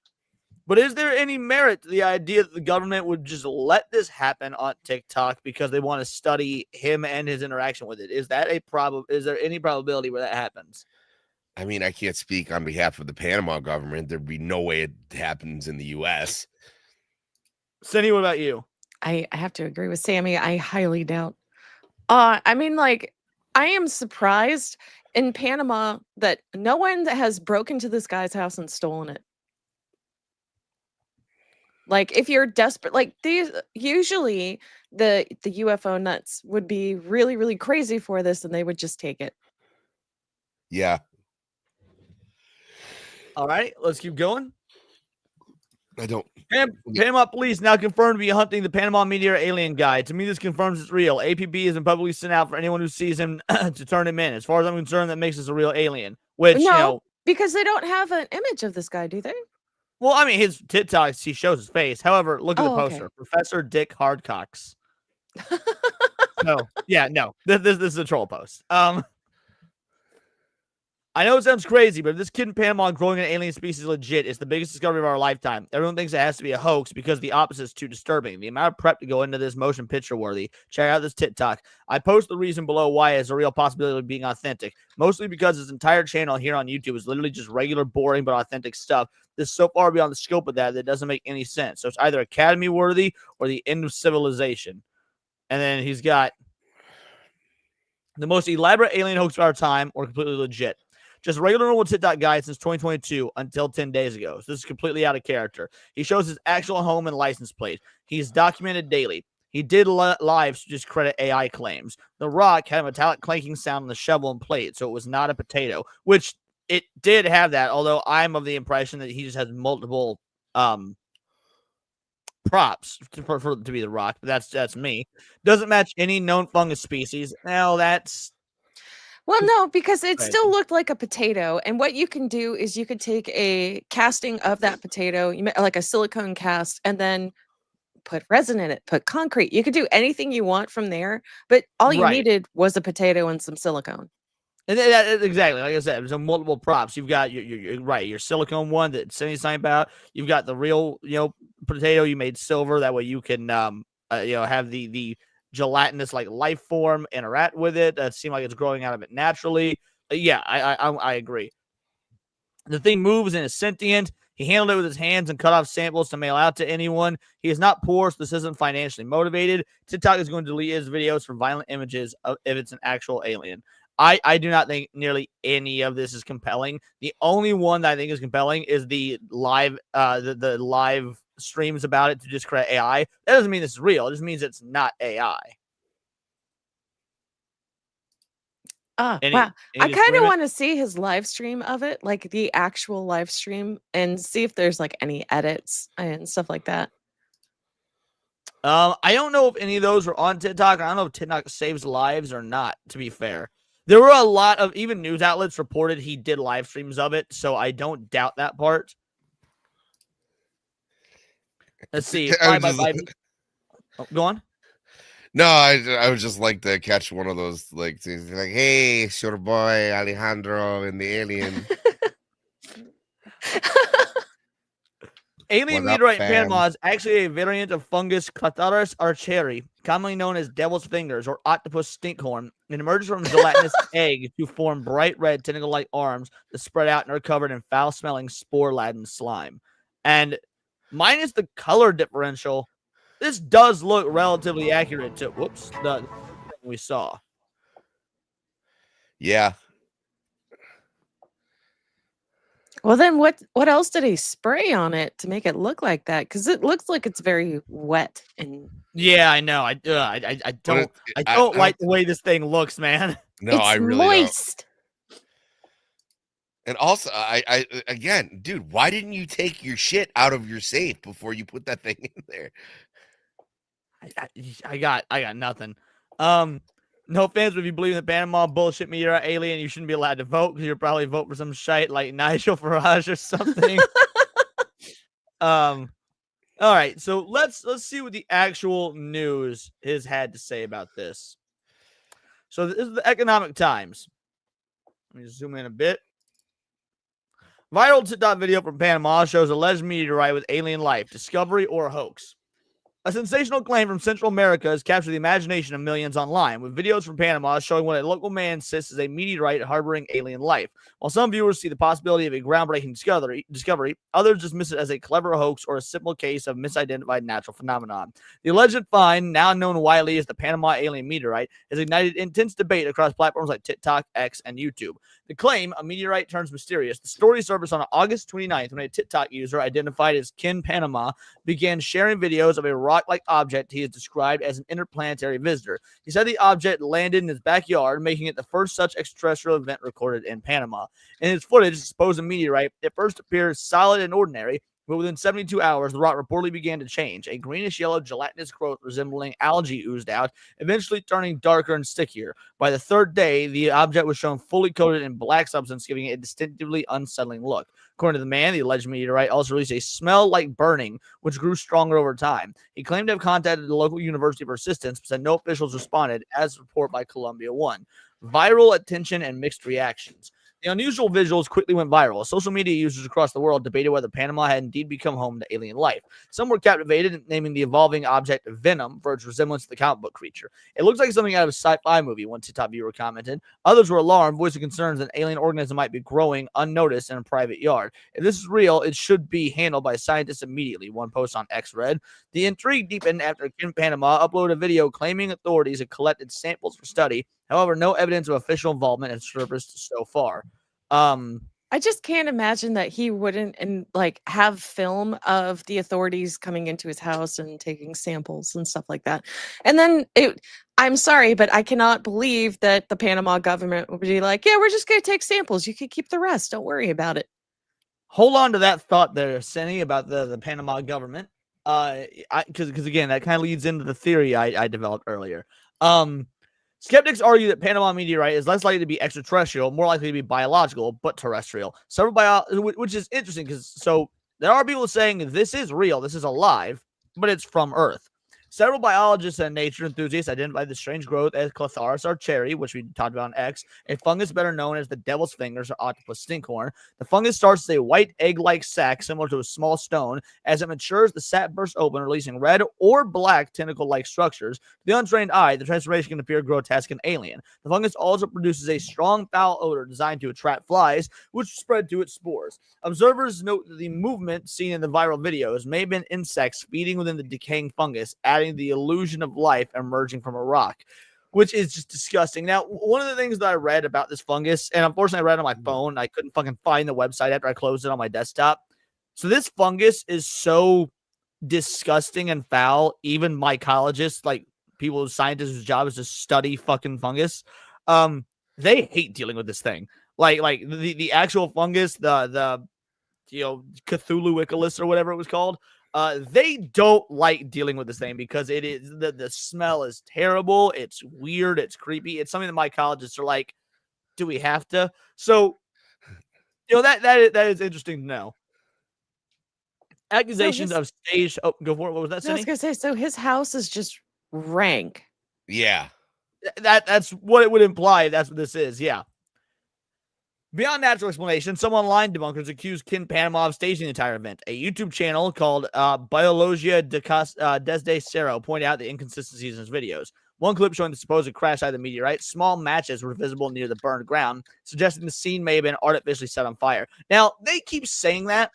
But is there any merit to the idea that the government would just let this happen on TikTok because they want to study him and his interaction with it? Is that a problem? Is there any probability where that happens? I mean, I can't speak on behalf of the Panama government. There'd be no way it happens in the U.S. Cindy, what about you? I have to agree with Sammy. I highly doubt. I mean, like, I am surprised in Panama that no one has broken to this guy's house and stolen it. Like, if you're desperate, like these, usually the UFO nuts would be really, really crazy for this, and they would just take it. Yeah. All right, let's keep going. I don't. Panama police now confirmed to be hunting the Panama meteorite alien guy. To me, this confirms it's real. APB has been publicly sent out for anyone who sees him to turn him in. As far as I'm concerned, that makes this a real alien. Which, No, because they don't have an image of this guy, do they? Well, I mean, his TikToks, he shows his face. However, look at the poster. Okay. Professor Dick Hardcocks. No, yeah, no. This is a troll post. I know it sounds crazy, but if this kid in Panama growing an alien species legit, it's the biggest discovery of our lifetime. Everyone thinks it has to be a hoax because the opposite is too disturbing. The amount of prep to go into this motion picture worthy. Check out this TikTok. I post the reason below why it's a real possibility of being authentic. Mostly because his entire channel here on YouTube is literally just regular, boring, but authentic stuff. This is so far beyond the scope of that it doesn't make any sense. So it's either Academy worthy or the end of civilization. And then he's got the most elaborate alien hoax of our time or completely legit. Just regular normal TikTok guy since 2022 until 10 days ago. So this is completely out of character. He shows his actual home and license plate. He's documented daily. He did lives to discredit AI claims. The Rock had a metallic clanking sound on the shovel and plate, so it was not a potato, which it did have that, although I'm of the impression that he just has multiple props for to be The Rock. But that's me. Doesn't match any known fungus species. Now that's... Well, no, because it Right. still looked like a potato. And what you can do is you could take a casting of that potato, like a silicone cast, and then put resin in it, put concrete. You could do anything you want from there, but all you Right. needed was a potato and some silicone. And that, exactly, like I said, there's multiple props. You've got your silicone one that Cindy's talking about. You've got the real, potato you made silver. That way you can, have the gelatinous like life form interact with it. That seemed like it's growing out of it naturally. Yeah, I agree. The thing moves and is sentient. He handled it with his hands and cut off samples to mail out to anyone. He is not poor, so this isn't financially motivated. TikTok is going to delete his videos for violent images if it's an actual alien. I do not think nearly any of this is compelling. The only one that I think is compelling is the live the live streams about it to discredit AI. That doesn't mean this is real. It just means it's not AI. Wow. I kind of want to see his live stream of it, like the actual live stream, and see if there's like any edits and stuff like that. I don't know if any of those are on TikTok. I don't know if TikTok saves lives or not, to be fair. There were a lot of, even news outlets reported he did live streams of it, so I don't doubt that part. Let's see. Go on. No, I would just like to catch one of those like things like, hey, it's your boy Alejandro and the alien. Alien meteorite in Panama is actually a variant of fungus Clatharus archeri, commonly known as devil's fingers or octopus stinkhorn. It emerges from gelatinous egg to form bright red tentacle-like arms that spread out and are covered in foul-smelling spore-laden slime. And minus the color differential, this does look relatively accurate to the we saw. Yeah. Well, then what else did he spray on it to make it look like that? Because it looks like it's very wet and Yeah, I know. I But don't it, I I don't don't. like the way this thing looks, man. No, I it's really don't. moist. And also, again, dude, why didn't you take your shit out of your safe before you put that thing in there? I got nothing. No offense, but if you believe in the Panama bullshit meteorite alien, you shouldn't be allowed to vote because you'll probably vote for some shite like Nigel Farage or something. All right, so let's see what the actual news has had to say about this. So this is the Economic Times. Let me zoom in a bit. Viral TikTok video from Panama shows alleged meteorite with alien life, discovery or hoax. A sensational claim from Central America has captured the imagination of millions online, with videos from Panama showing what a local man insists is a meteorite harboring alien life. While some viewers see the possibility of a groundbreaking discovery, others dismiss it as a clever hoax or a simple case of misidentified natural phenomenon. The alleged find, now known widely as the Panama alien meteorite, has ignited intense debate across platforms like TikTok, X, and YouTube. The claim, a meteorite turns mysterious, the story surfaced on August 29th when a TikTok user identified as Kin Panama began sharing videos of a rock-like object he has described as an interplanetary visitor. He said the object landed in his backyard, making it the first such extraterrestrial event recorded in Panama. In his footage, the supposed meteorite, it first appears solid and ordinary, but within 72 hours, the rock reportedly began to change. A greenish-yellow gelatinous growth resembling algae oozed out, eventually turning darker and stickier. By the third day, the object was shown fully coated in black substance, giving it a distinctively unsettling look. According to the man, the alleged meteorite also released a smell like burning, which grew stronger over time. He claimed to have contacted the local university for assistance, but said no officials responded, as reported by Columbia One. Viral attention and mixed reactions. The unusual visuals quickly went viral. Social media users across the world debated whether Panama had indeed become home to alien life. Some were captivated, naming the evolving object Venom for its resemblance to the comic book creature. It looks like something out of a sci-fi movie, one TikTok viewer commented. Others were alarmed, voicing concerns that an alien organism might be growing unnoticed in a private yard. If this is real, it should be handled by scientists immediately, one post on X read. The intrigue deepened after Kin Panama uploaded a video claiming authorities had collected samples for study. However, no evidence of official involvement has surfaced so far. I just can't imagine that he wouldn't have film of the authorities coming into his house and taking samples and stuff like that. And then I'm sorry, but I cannot believe that the Panama government would be like, yeah, we're just going to take samples. You can keep the rest. Don't worry about it. Hold on to that thought there, Senny, about the Panama government. Because again, that kind of leads into the theory I developed earlier. Skeptics argue that Panama meteorite is less likely to be extraterrestrial, more likely to be biological, but terrestrial. Which is interesting because there are people saying this is real, this is alive, but it's from Earth. Several biologists and nature enthusiasts identified the strange growth as Clotharis archeri, which we talked about on X, a fungus better known as the devil's fingers or octopus stinkhorn. The fungus starts as a white egg-like sac similar to a small stone. As it matures, the sac bursts open, releasing red or black tentacle-like structures. To the untrained eye, the transformation can appear grotesque and alien. The fungus also produces a strong foul odor designed to attract flies, which spread to its spores. Observers note that the movement seen in the viral videos may have been insects feeding within the decaying fungus, adding the illusion of life emerging from a rock, which is just disgusting. Now, one of the things that I read about this fungus, and unfortunately I read it on my phone, I couldn't fucking find the website after I closed it on my desktop. So this fungus is so disgusting and foul, even mycologists, like people, scientists whose job is to study fucking fungus, they hate dealing with this thing. Like the actual fungus, the Cthulhu Icarus or whatever it was called. They don't like dealing with this thing because it is the smell is terrible. It's weird. It's creepy. It's something that mycologists are like, do we have to? So, that is interesting to know. Accusations of stage. Oh, go for it. What was that? I was going to say, so his house is just rank. Yeah. That's what it would imply. That's what this is. Yeah. Beyond natural explanation, some online debunkers accused Kin Panama of staging the entire event. A YouTube channel called Biologia Desde Cero pointed out the inconsistencies in his videos. One clip showing the supposed crash site of the meteorite, small matches were visible near the burned ground, suggesting the scene may have been artificially set on fire. Now, they keep saying that.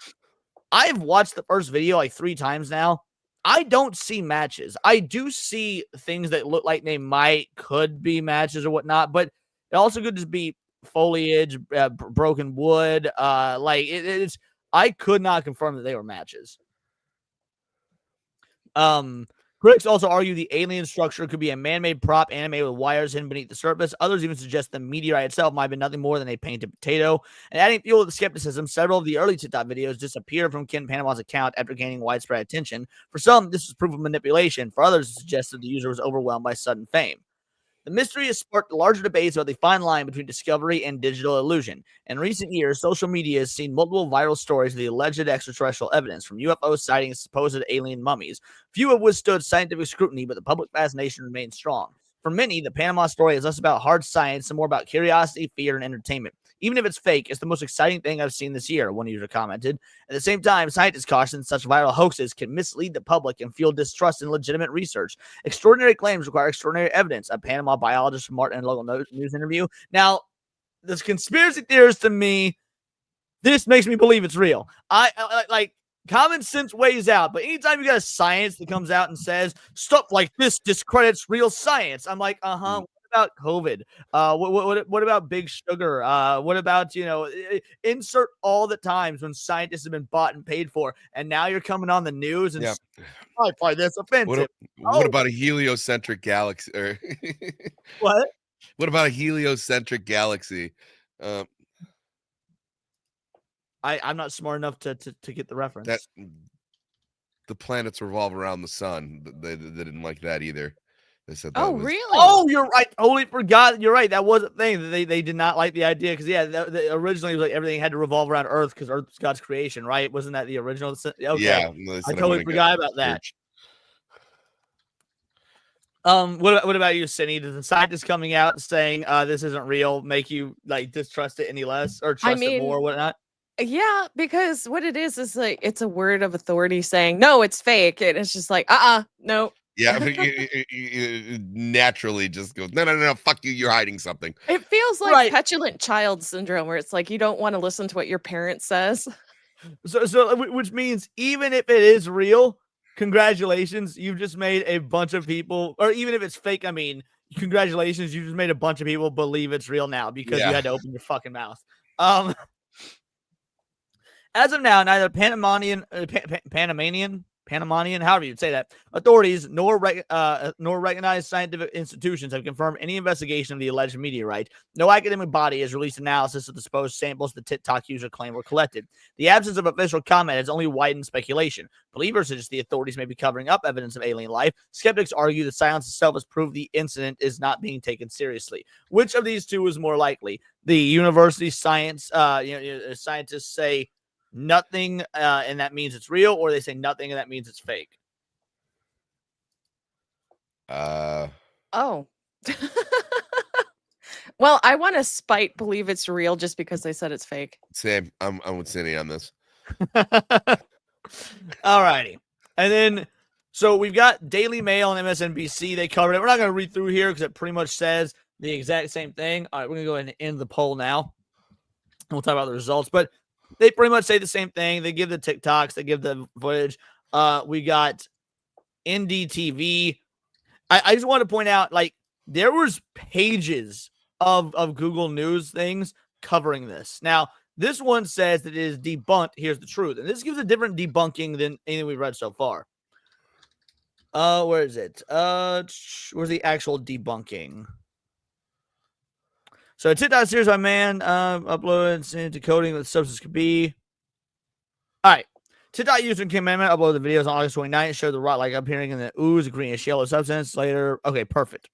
I've watched the first video like 3 times now. I don't see matches. I do see things that look like they could be matches or whatnot, but it also could just be foliage, broken wood. Like it's. I could not confirm that they were matches. Critics also argue the alien structure could be a man-made prop animated with wires hidden beneath the surface. Others even suggest the meteorite itself might have been nothing more than a painted potato. And adding fuel to the skepticism, several of the early TikTok videos disappeared from Ken Panama's account after gaining widespread attention. For some, this was proof of manipulation. For others, it suggested the user was overwhelmed by sudden fame. The mystery has sparked larger debates about the fine line between discovery and digital illusion. In recent years, social media has seen multiple viral stories of the alleged extraterrestrial evidence, from UFO sightings to supposed alien mummies. Few have withstood scientific scrutiny, but the public fascination remains strong. For many, the Panama story is less about hard science and more about curiosity, fear, and entertainment. Even if it's fake, it's the most exciting thing I've seen this year, one user commented. At the same time, scientists caution such viral hoaxes can mislead the public and fuel distrust in legitimate research. Extraordinary claims require extraordinary evidence, a Panama biologist remarked in a local news interview. Now, this conspiracy theorist to me, this makes me believe it's real. I like common sense weighs out, but anytime you got a science that comes out and says stuff like this discredits real science, I'm like, what about COVID? What about Big Sugar? What about, insert all the times when scientists have been bought and paid for, and now you're coming on the news and I find this offensive. What about a heliocentric galaxy? Or What? What about a heliocentric galaxy? I'm not smart enough to get the reference. That the planets revolve around the sun. They didn't like that either. They said that Oh, was, really? Oh, you're right. Totally forgot. You're right. That was a thing. They did not like the idea because originally it was like everything had to revolve around Earth because Earth was God's creation, right? Wasn't that the original? Okay. Yeah, I totally forgot about that. What about you, Cindy? Does the scientist coming out and saying this isn't real make you like distrust it any less or trust it more or whatnot? Yeah, because what it is like it's a word of authority saying no, it's fake, and it's just like no. Yeah, but you naturally just goes, no, fuck you, you're hiding something. It feels like petulant child syndrome, where it's like you don't want to listen to what your parent says. So which means even if it is real, congratulations, you've just made a bunch of people, or even if it's fake, I mean, congratulations, you just made a bunch of people believe it's real now because you had to open your fucking mouth. As of now, neither Panamanian, however you'd say that, authorities nor recognized scientific institutions have confirmed any investigation of the alleged meteorite. No academic body has released analysis of the supposed samples the TikTok user claimed were collected. The absence of official comment has only widened speculation. Believers suggest the authorities may be covering up evidence of alien life. Skeptics argue the silence itself has proved the incident is not being taken seriously. Which of these two is more likely? The university science, scientists say nothing, and that means it's real, or they say nothing and that means it's fake. Oh. Well, I want to spite believe it's real just because they said it's fake. Same. I'm with Cindy on this. All righty. And then, so we've got Daily Mail and MSNBC. They covered it. We're not going to read through here because it pretty much says the exact same thing. All right, we're going to go ahead and end the poll now. And we'll talk about the results. But they pretty much say the same thing. They give the TikToks. They give the footage. We got NDTV. I just want to point out, like, there was pages of Google News things covering this. Now, this one says that it is debunked. Here's the truth. And this gives a different debunking than anything we've read so far. Where is it? Where's the actual debunking? So a TikTok series by man uploaded into decoding what the substance could be. All right. TikTok user Kim Amendment uploaded the videos on August 29th. Showed the rot like appearing in the ooze, a greenish yellow substance. Later, okay, perfect.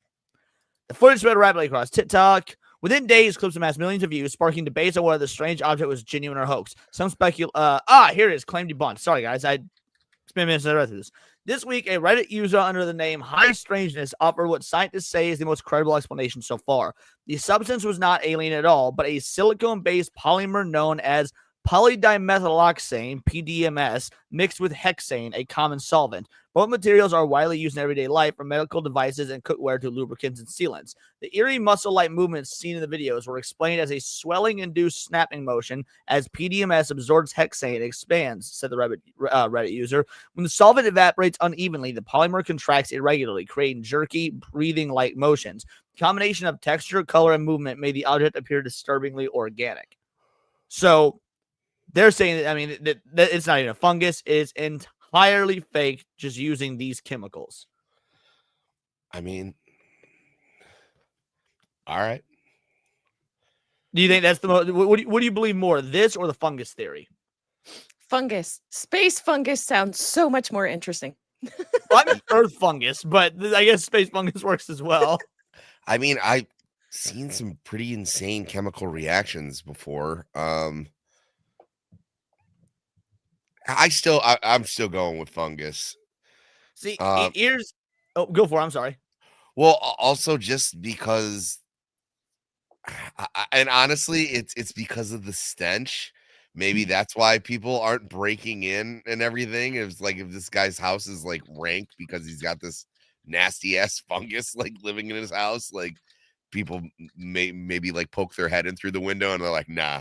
The footage spread rapidly across TikTok. Within days, clips amassed millions of views, sparking debates on whether the strange object was genuine or hoax. Some speculate. Here it is. Claim debunked. Sorry, guys. I spent minutes on the rest of this. This week, a Reddit user under the name High Strangeness offered what scientists say is the most credible explanation so far. The substance was not alien at all, but a silicone-based polymer known as polydimethyloxane, PDMS, mixed with hexane, a common solvent. Both materials are widely used in everyday life, from medical devices and cookware to lubricants and sealants. The eerie muscle-like movements seen in the videos were explained as a swelling-induced snapping motion as PDMS absorbs hexane and expands, said the Reddit user. When the solvent evaporates unevenly, the polymer contracts irregularly, creating jerky, breathing-like motions. The combination of texture, color, and movement made the object appear disturbingly organic. So they're saying that, I mean, that it's not even a fungus. It's entirely fake, just using these chemicals. I mean, all right. Do you think that's the most? What do you believe more, this or the fungus theory? Fungus. Space fungus sounds so much more interesting. Well, I mean earth fungus, but I guess space fungus works as well. I mean, I've seen some pretty insane chemical reactions before. I'm still going with fungus. See, here's. Oh, go for it. I'm sorry. Well, also just because, and honestly, it's because of the stench. Maybe that's why people aren't breaking in and everything. It's like if this guy's house is like rank because he's got this nasty ass fungus like living in his house, like people maybe like poke their head in through the window and they're like, nah.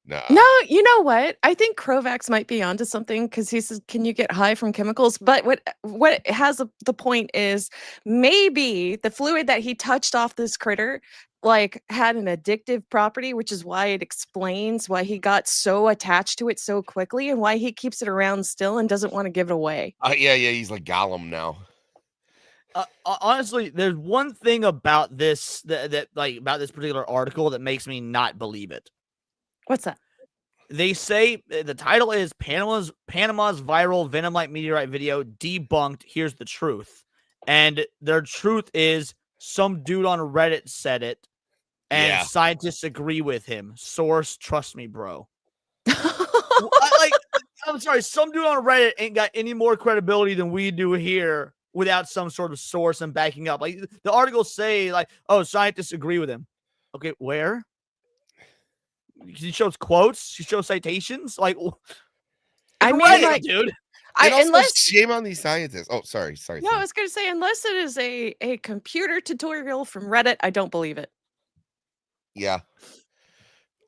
No, you know what? I think Krovax might be onto something because he says, "Can you get high from chemicals?" But what has the point is maybe the fluid that he touched off this critter like had an addictive property, which is why it explains why he got so attached to it so quickly and why he keeps it around still and doesn't want to give it away. Yeah, he's like Gollum now. Honestly, there's one thing about this that like about this particular article that makes me not believe it. What's that? They say the title is Panama's viral venom-like meteorite video debunked. Here's the truth. And their truth is some dude on Reddit said it, and scientists agree with him. Source, trust me, bro. I'm sorry, some dude on Reddit ain't got any more credibility than we do here without some sort of source and backing up. Like the articles say, like, oh, scientists agree with him. Okay, where? She shows quotes. She shows citations. Like, I mean, Reddit, like, dude. unless shame on these scientists. Oh, sorry. No, I was going to say, unless it is a computer tutorial from Reddit, I don't believe it. Yeah.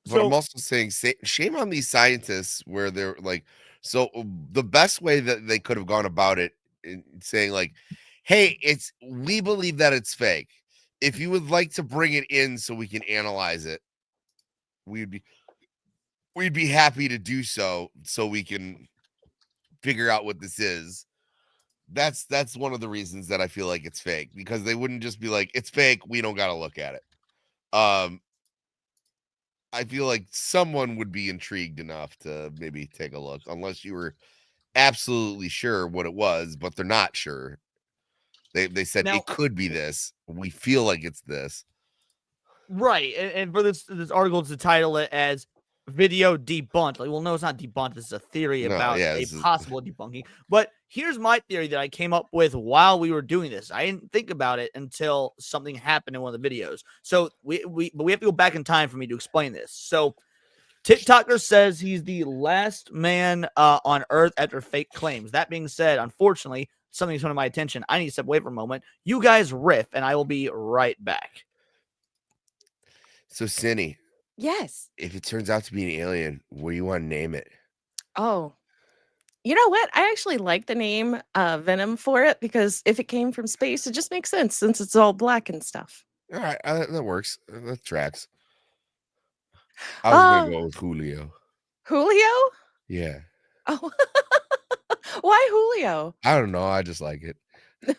But I'm also saying shame on these scientists where they're like, so the best way that they could have gone about it in saying like, hey, we believe that it's fake. If you would like to bring it in so we can analyze it, we'd be happy to do so we can figure out what this is. That's one of the reasons that I feel like it's fake, because they wouldn't just be like, it's fake, we don't got to look at it. I feel like someone would be intrigued enough to maybe take a look, unless you were absolutely sure what it was, but they're not sure. They said it could be this. We feel like it's this. Right. And for this article to title it as video debunked. Like, well, no, it's not debunked. This is a theory about a possible debunking. But here's my theory that I came up with while we were doing this. I didn't think about it until something happened in one of the videos. So we have to go back in time for me to explain this. So TikToker says he's the last man on Earth after fake claims. That being said, unfortunately, something's come to my attention. I need to step away for a moment. You guys riff, and I will be right back. So, Cindy. Yes. If it turns out to be an alien, what do you want to name it? Oh, you know what? I actually like the name Venom for it, because if it came from space, it just makes sense since it's all black and stuff. All right, that works. That tracks. I was going to go with Julio. Julio? Yeah. Oh, why Julio? I don't know. I just like it.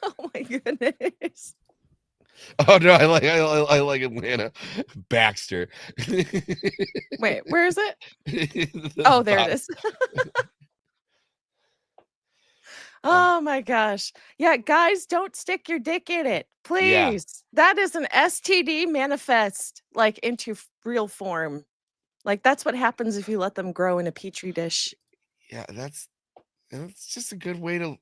Oh my goodness. Oh no, I like Atlanta. Baxter. Wait, where is it? Oh, there it is. Oh my gosh. Yeah, guys, don't stick your dick in it. Please. Yeah. That is an STD manifest, like into real form. Like that's what happens if you let them grow in a petri dish. Yeah, that's just a good way to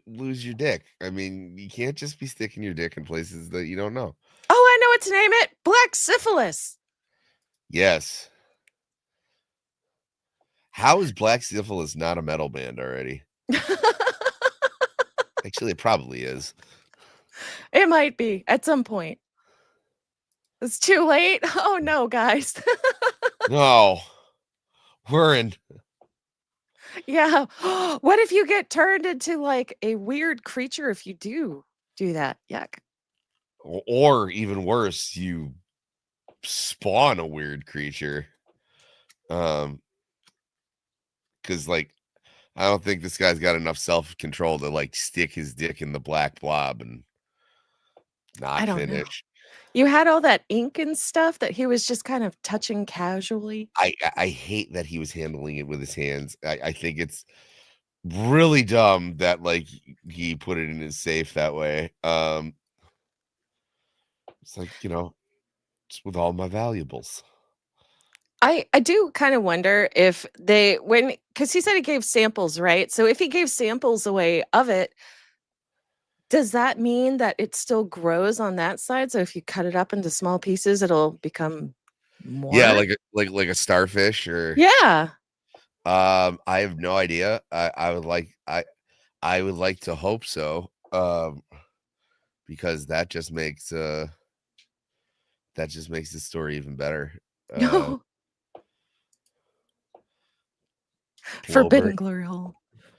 lose your dick. I mean, you can't just be sticking your dick in places that you don't know. Oh, I know what to name it. Black syphilis. Yes. How is Black Syphilis not a metal band already? Actually, it probably is. It might be at some point. It's too late. Oh no, guys. No, we're in. Yeah. What if you get turned into like a weird creature if you do that? Yuck. Or even worse, you spawn a weird creature. Because like I don't think this guy's got enough self-control to like stick his dick in the black blob and I not don't know. finish. You had all that ink and stuff that he was just kind of touching casually. I hate that he was handling it with his hands. I think it's really dumb that like he put it in his safe that way. It's like, just with all my valuables. I do kind of wonder if they because he said he gave samples, right? So if he gave samples away of it, does that mean that it still grows on that side? So if you cut it up into small pieces, it'll become more? Yeah, like a starfish or Yeah. I have no idea. I would like to hope so. Because that just makes the story even better. No. Blowburn. Forbidden glory hole.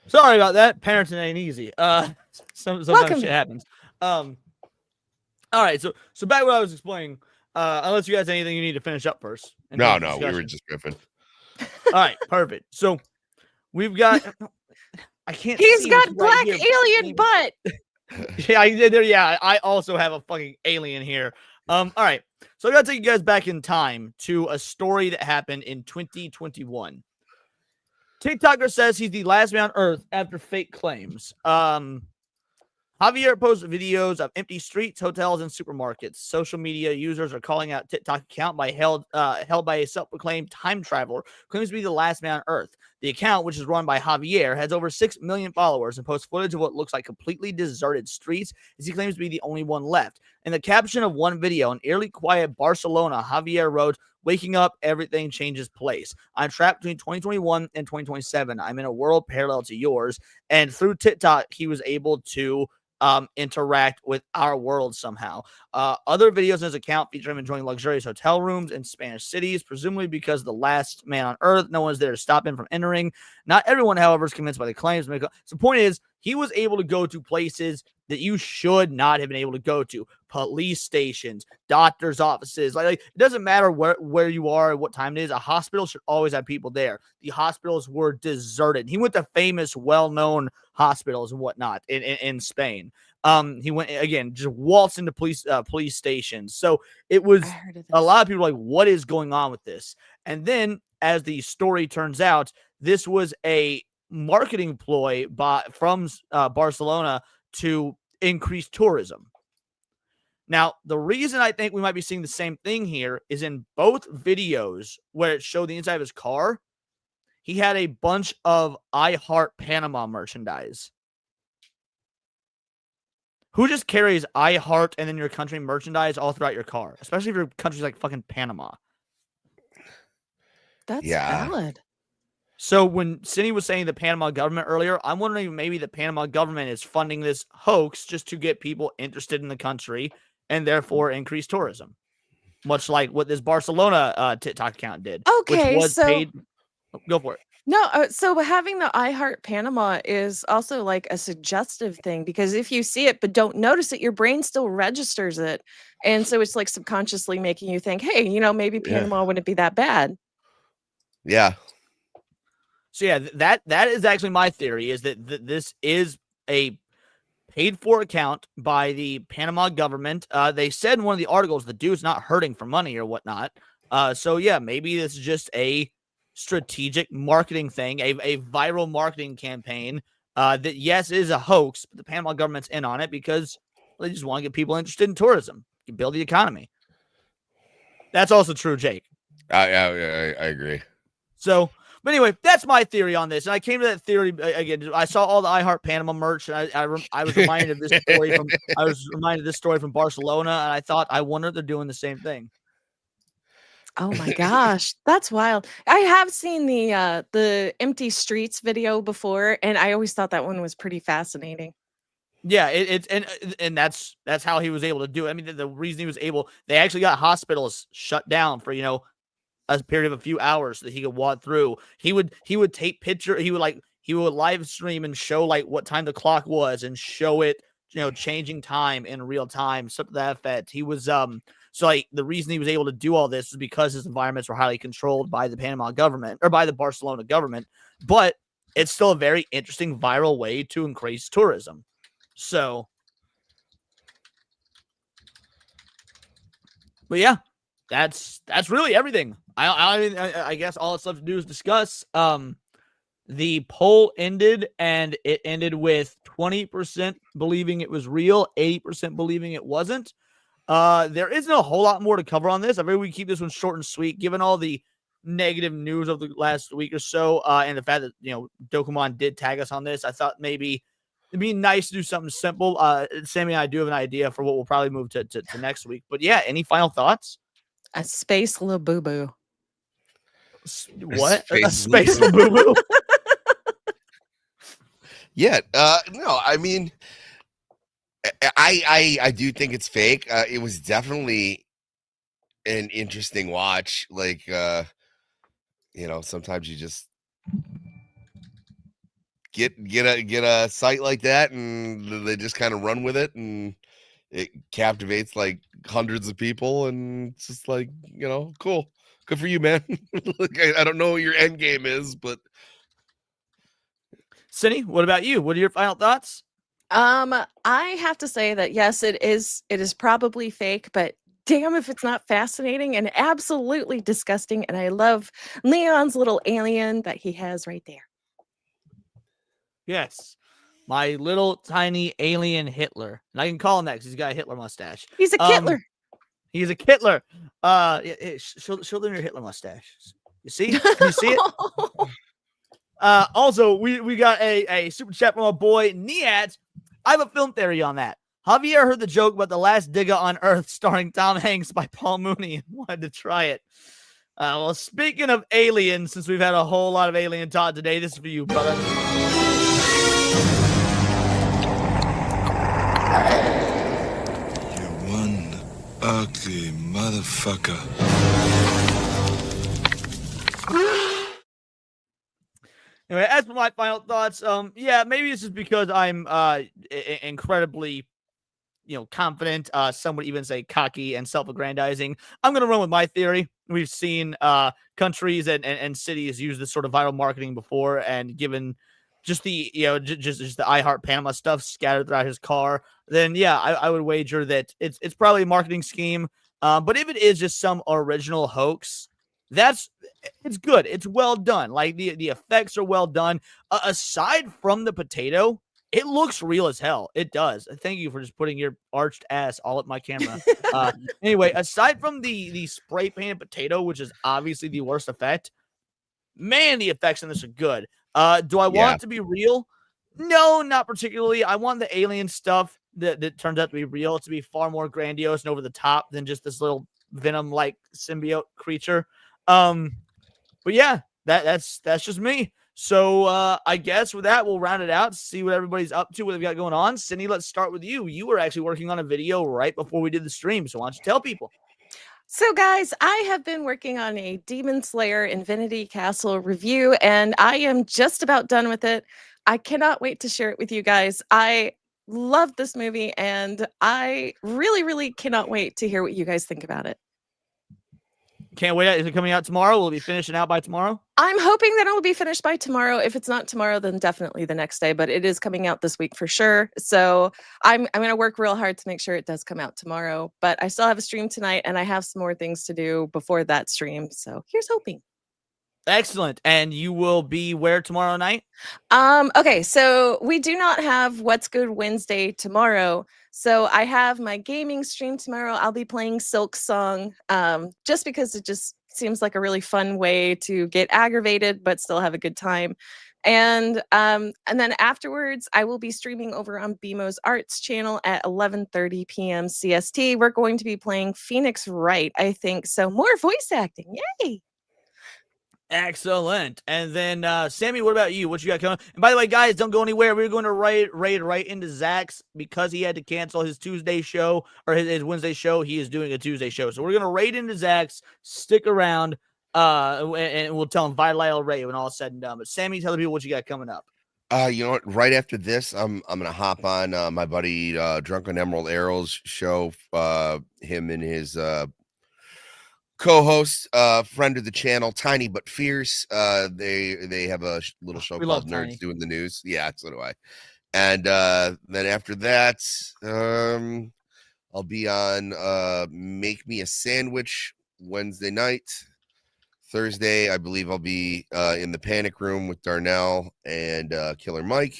Sorry about that. Parenting ain't easy. Sometimes Welcome. shit happens. All right. So back to what I was explaining. Unless you guys have anything you need to finish up first. and No, finish the we were discussion. just riffing. All right. Perfect. So we've got. I can't. He's see got what's black right here. alien butt. Yeah, I also have a fucking alien here. All right. So I gotta take you guys back in time to a story that happened in 2021. TikToker says he's the last man on Earth after fake claims. Javier posts videos of empty streets, hotels, and supermarkets. Social media users are calling out TikTok account held by a self-proclaimed time traveler, claims to be the last man on Earth. The account, which is run by Javier, has over 6 million followers and posts footage of what looks like completely deserted streets, as he claims to be the only one left. In the caption of one video, in eerily quiet Barcelona, Javier wrote, "Waking up, everything changes place. I'm trapped between 2021 and 2027. I'm in a world parallel to yours." And through TikTok, he was able to interact with our world somehow. Other videos in his account feature him enjoying luxurious hotel rooms in Spanish cities, presumably because the last man on Earth, no one's there to stop him from entering. Not everyone, however, is convinced by the claims. So the point is, he was able to go to places that you should not have been able to go to. Police stations, doctors' offices. Like it doesn't matter where you are and what time it is. A hospital should always have people there. The hospitals were deserted. He went to famous, well-known hospitals and whatnot in Spain. He went again, just waltzed into police stations. So it was a lot of people like, what is going on with this? And then, as the story turns out, this was a marketing ploy from Barcelona to increase tourism. Now, the reason I think we might be seeing the same thing here is in both videos where it showed the inside of his car, he had a bunch of I Heart Panama merchandise. Who just carries I Heart and then your country merchandise all throughout your car? Especially if your country's like fucking Panama. That's valid. So when Cindy was saying the Panama government earlier, I'm wondering if maybe the Panama government is funding this hoax just to get people interested in the country and therefore increase tourism. Much like what this Barcelona TikTok account did. Okay, which was paid. Go for it. No, so having the I Heart Panama is also like a suggestive thing, because if you see it but don't notice it, your brain still registers it. And so it's like subconsciously making you think, hey, maybe Panama wouldn't be that bad. Yeah. So yeah, that is actually my theory, is that this is a paid for account by the Panama government. They said in one of the articles the dude's not hurting for money or whatnot. So yeah, maybe this is just a strategic marketing thing, a viral marketing campaign that, yes, is a hoax, but the Panama government's in on it because they just want to get people interested in tourism, build the economy. That's also true, Jake. I agree. So, but anyway, that's my theory on this. And I came to that theory again. I saw all the I Heart Panama merch, and I was reminded of this story from Barcelona, and I thought, I wonder if they're doing the same thing. Oh my gosh, that's wild. I have seen the empty streets video before, and I always thought that one was pretty fascinating. Yeah, it's and that's how he was able to do it. I mean, the reason he was able, they actually got hospitals shut down for a period of a few hours so that he could walk through. He would take picture. He would live stream and show like what time the clock was and show it, changing time in real time, something to that effect. He was so like the reason he was able to do all this is because his environments were highly controlled by the Panama government or by the Barcelona government. But it's still a very interesting viral way to increase tourism. So, but yeah, that's really everything. I guess all that's left to do is discuss. The poll ended, and it ended with 20% believing it was real, 80% believing it wasn't. There isn't a whole lot more to cover on this. I mean, we keep this one short and sweet, given all the negative news of the last week or so, and the fact that Dokemon did tag us on this. I thought maybe it'd be nice to do something simple. Sammy and I do have an idea for what we'll probably move to next week. But yeah, any final thoughts? A space Labubu. What? A Space space boo boo? Yeah. No, I mean, I do think it's fake. It was definitely an interesting watch. Like, sometimes you just get a site like that, and they just kind of run with it, and it captivates like hundreds of people, and it's just like, cool, good for you, man. Like, I don't know what your end game is, but Cindy, what about you? What are your final thoughts? I have to say that yes, it is probably fake, but damn if it's not fascinating and absolutely disgusting. And I love Leon's little alien that he has right there. Yes. My little tiny alien Hitler. And I can call him that because he's got a Hitler mustache. He's a Kittler. He's a Kittler. Show them your Hitler mustache. You see? Can you see it? Also, we got a super chat from our boy Niat. I have a film theory on that. Have you ever heard the joke about the last digger on Earth starring Tom Hanks by Paul Mooney and wanted to try it? Well, speaking of aliens, since we've had a whole lot of alien talk today, this is for you, brother. You one ugly motherfucker. Anyway, as for my final thoughts, yeah, maybe it's just because I'm incredibly, confident. Some would even say cocky and self-aggrandizing. I'm gonna run with my theory. We've seen countries and cities use this sort of viral marketing before, and given just the just the I Heart Panama stuff scattered throughout his car, then yeah, I would wager that it's probably a marketing scheme. But if it is just some original hoax, it's good. It's well done. Like the effects are well done. Aside from the potato, it looks real as hell. It does. Thank you for just putting your arched ass all up my camera. Anyway, aside from the spray painted potato, which is obviously the worst effect, man, the effects in this are good. Do I want it to be real? No, not particularly. I want the alien stuff that turns out to be real to be far more grandiose and over the top than just this little venom-like symbiote creature. But yeah, that's just me. So I guess with that, we'll round it out, see what everybody's up to, what they've got going on. Cindy, let's start with you. You were actually working on a video right before we did the stream, so why don't you tell people? So, guys, I have been working on a Demon Slayer Infinity Castle review, and I am just about done with it. I cannot wait to share it with you guys. I love this movie, and I really, really cannot wait to hear what you guys think about it. Can't wait. Is it coming out tomorrow? Will it be finishing out by tomorrow? I'm hoping that it will be finished by tomorrow. If it's not tomorrow, then definitely the next day, but it is coming out this week for sure. So I'm going to work real hard to make sure it does come out tomorrow, but I still have a stream tonight and I have some more things to do before that stream. So here's hoping. Excellent. And you will be where tomorrow night? Okay, so we do not have What's Good Wednesday tomorrow. So I have my gaming stream tomorrow. I'll be playing Silk Song, just because it just seems like a really fun way to get aggravated but still have a good time. And then afterwards, I will be streaming over on BMO's Arts channel at 11:30 p.m. CST. We're going to be playing Phoenix Wright, I think. So more voice acting. Yay! Excellent. And then Sammy, what about you? What you got coming? And by the way, guys, don't go anywhere. We're going to raid right into Zach's because he had to cancel his Tuesday show or his Wednesday show. He is doing a Tuesday show. So we're going to raid into Zach's. Stick around. And we'll tell him Vitalize Ray when all is said and done. But Sammy, tell the people what you got coming up. You know what? Right after this, I'm gonna hop on my buddy Drunken Emerald Arrows show. Him and his co-host, friend of the channel, Tiny But Fierce. They have a little show We called love Nerds Tiny. Doing the News. Yeah, so do I. And then after that, I'll be on Make Me a Sandwich Wednesday night. Thursday, I believe I'll be in the Panic Room with Darnell and Killer Mike.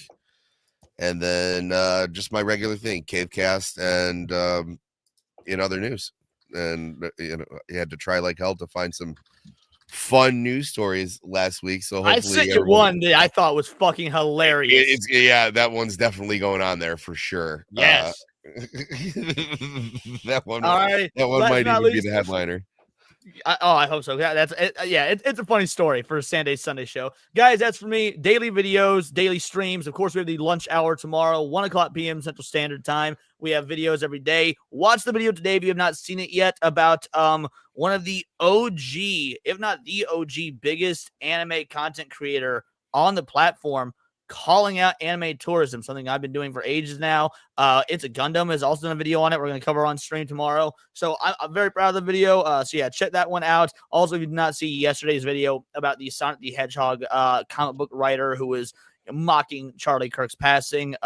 And then just my regular thing, Cavecast, and in other news. And you know, I had to try like hell to find some fun news stories last week. So hopefully I sent you one that I thought was fucking hilarious. Yeah, that one's definitely going on there for sure. Yes. That one. All right. That one Last might but not even be least, the headliner. I hope so. Yeah, it's a funny story for a Sunday show. Guys, that's for me. Daily videos, daily streams. Of course, we have the lunch hour tomorrow, 1 o'clock p.m. Central Standard Time. We have videos every day. Watch the video today if you have not seen it yet about one of the OG, if not the OG, biggest anime content creator on the platform, calling out anime tourism, something I've been doing for ages now. It's a Gundam has also done a video on it. We're going to cover on stream tomorrow. So I'm very proud of the video. So yeah, check that one out. Also, if you did not see yesterday's video about the Sonic the Hedgehog comic book writer who was mocking Charlie Kirk's passing,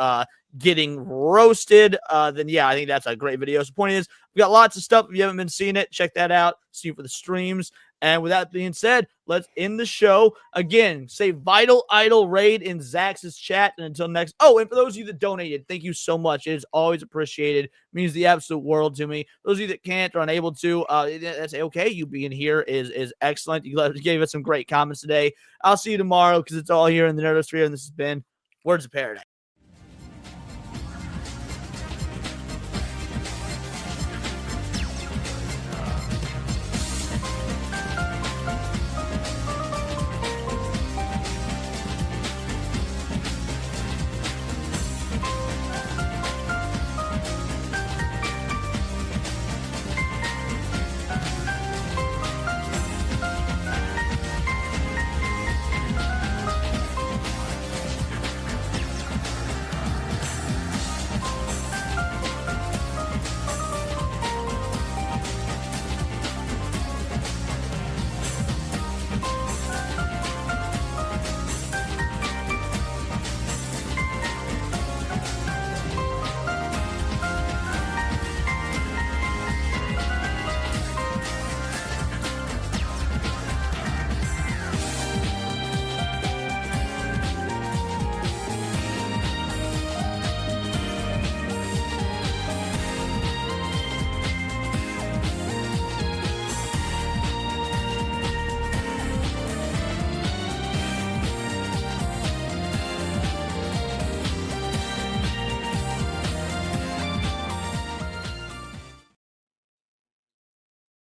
getting roasted, then yeah, I think that's a great video. So the point is, we got lots of stuff. If you haven't been seeing it, check that out. See you for the streams. And with that being said, let's end the show. Again, say Vital Idol Raid in Zax's chat. And until next. Oh, and for those of you that donated, thank you so much. It is always appreciated. It means the absolute world to me. Those of you that can't or unable to, that's okay. You being here is excellent. You gave us some great comments today. I'll see you tomorrow because it's all here in the Nerdosphere. And this has been Words of Paradise.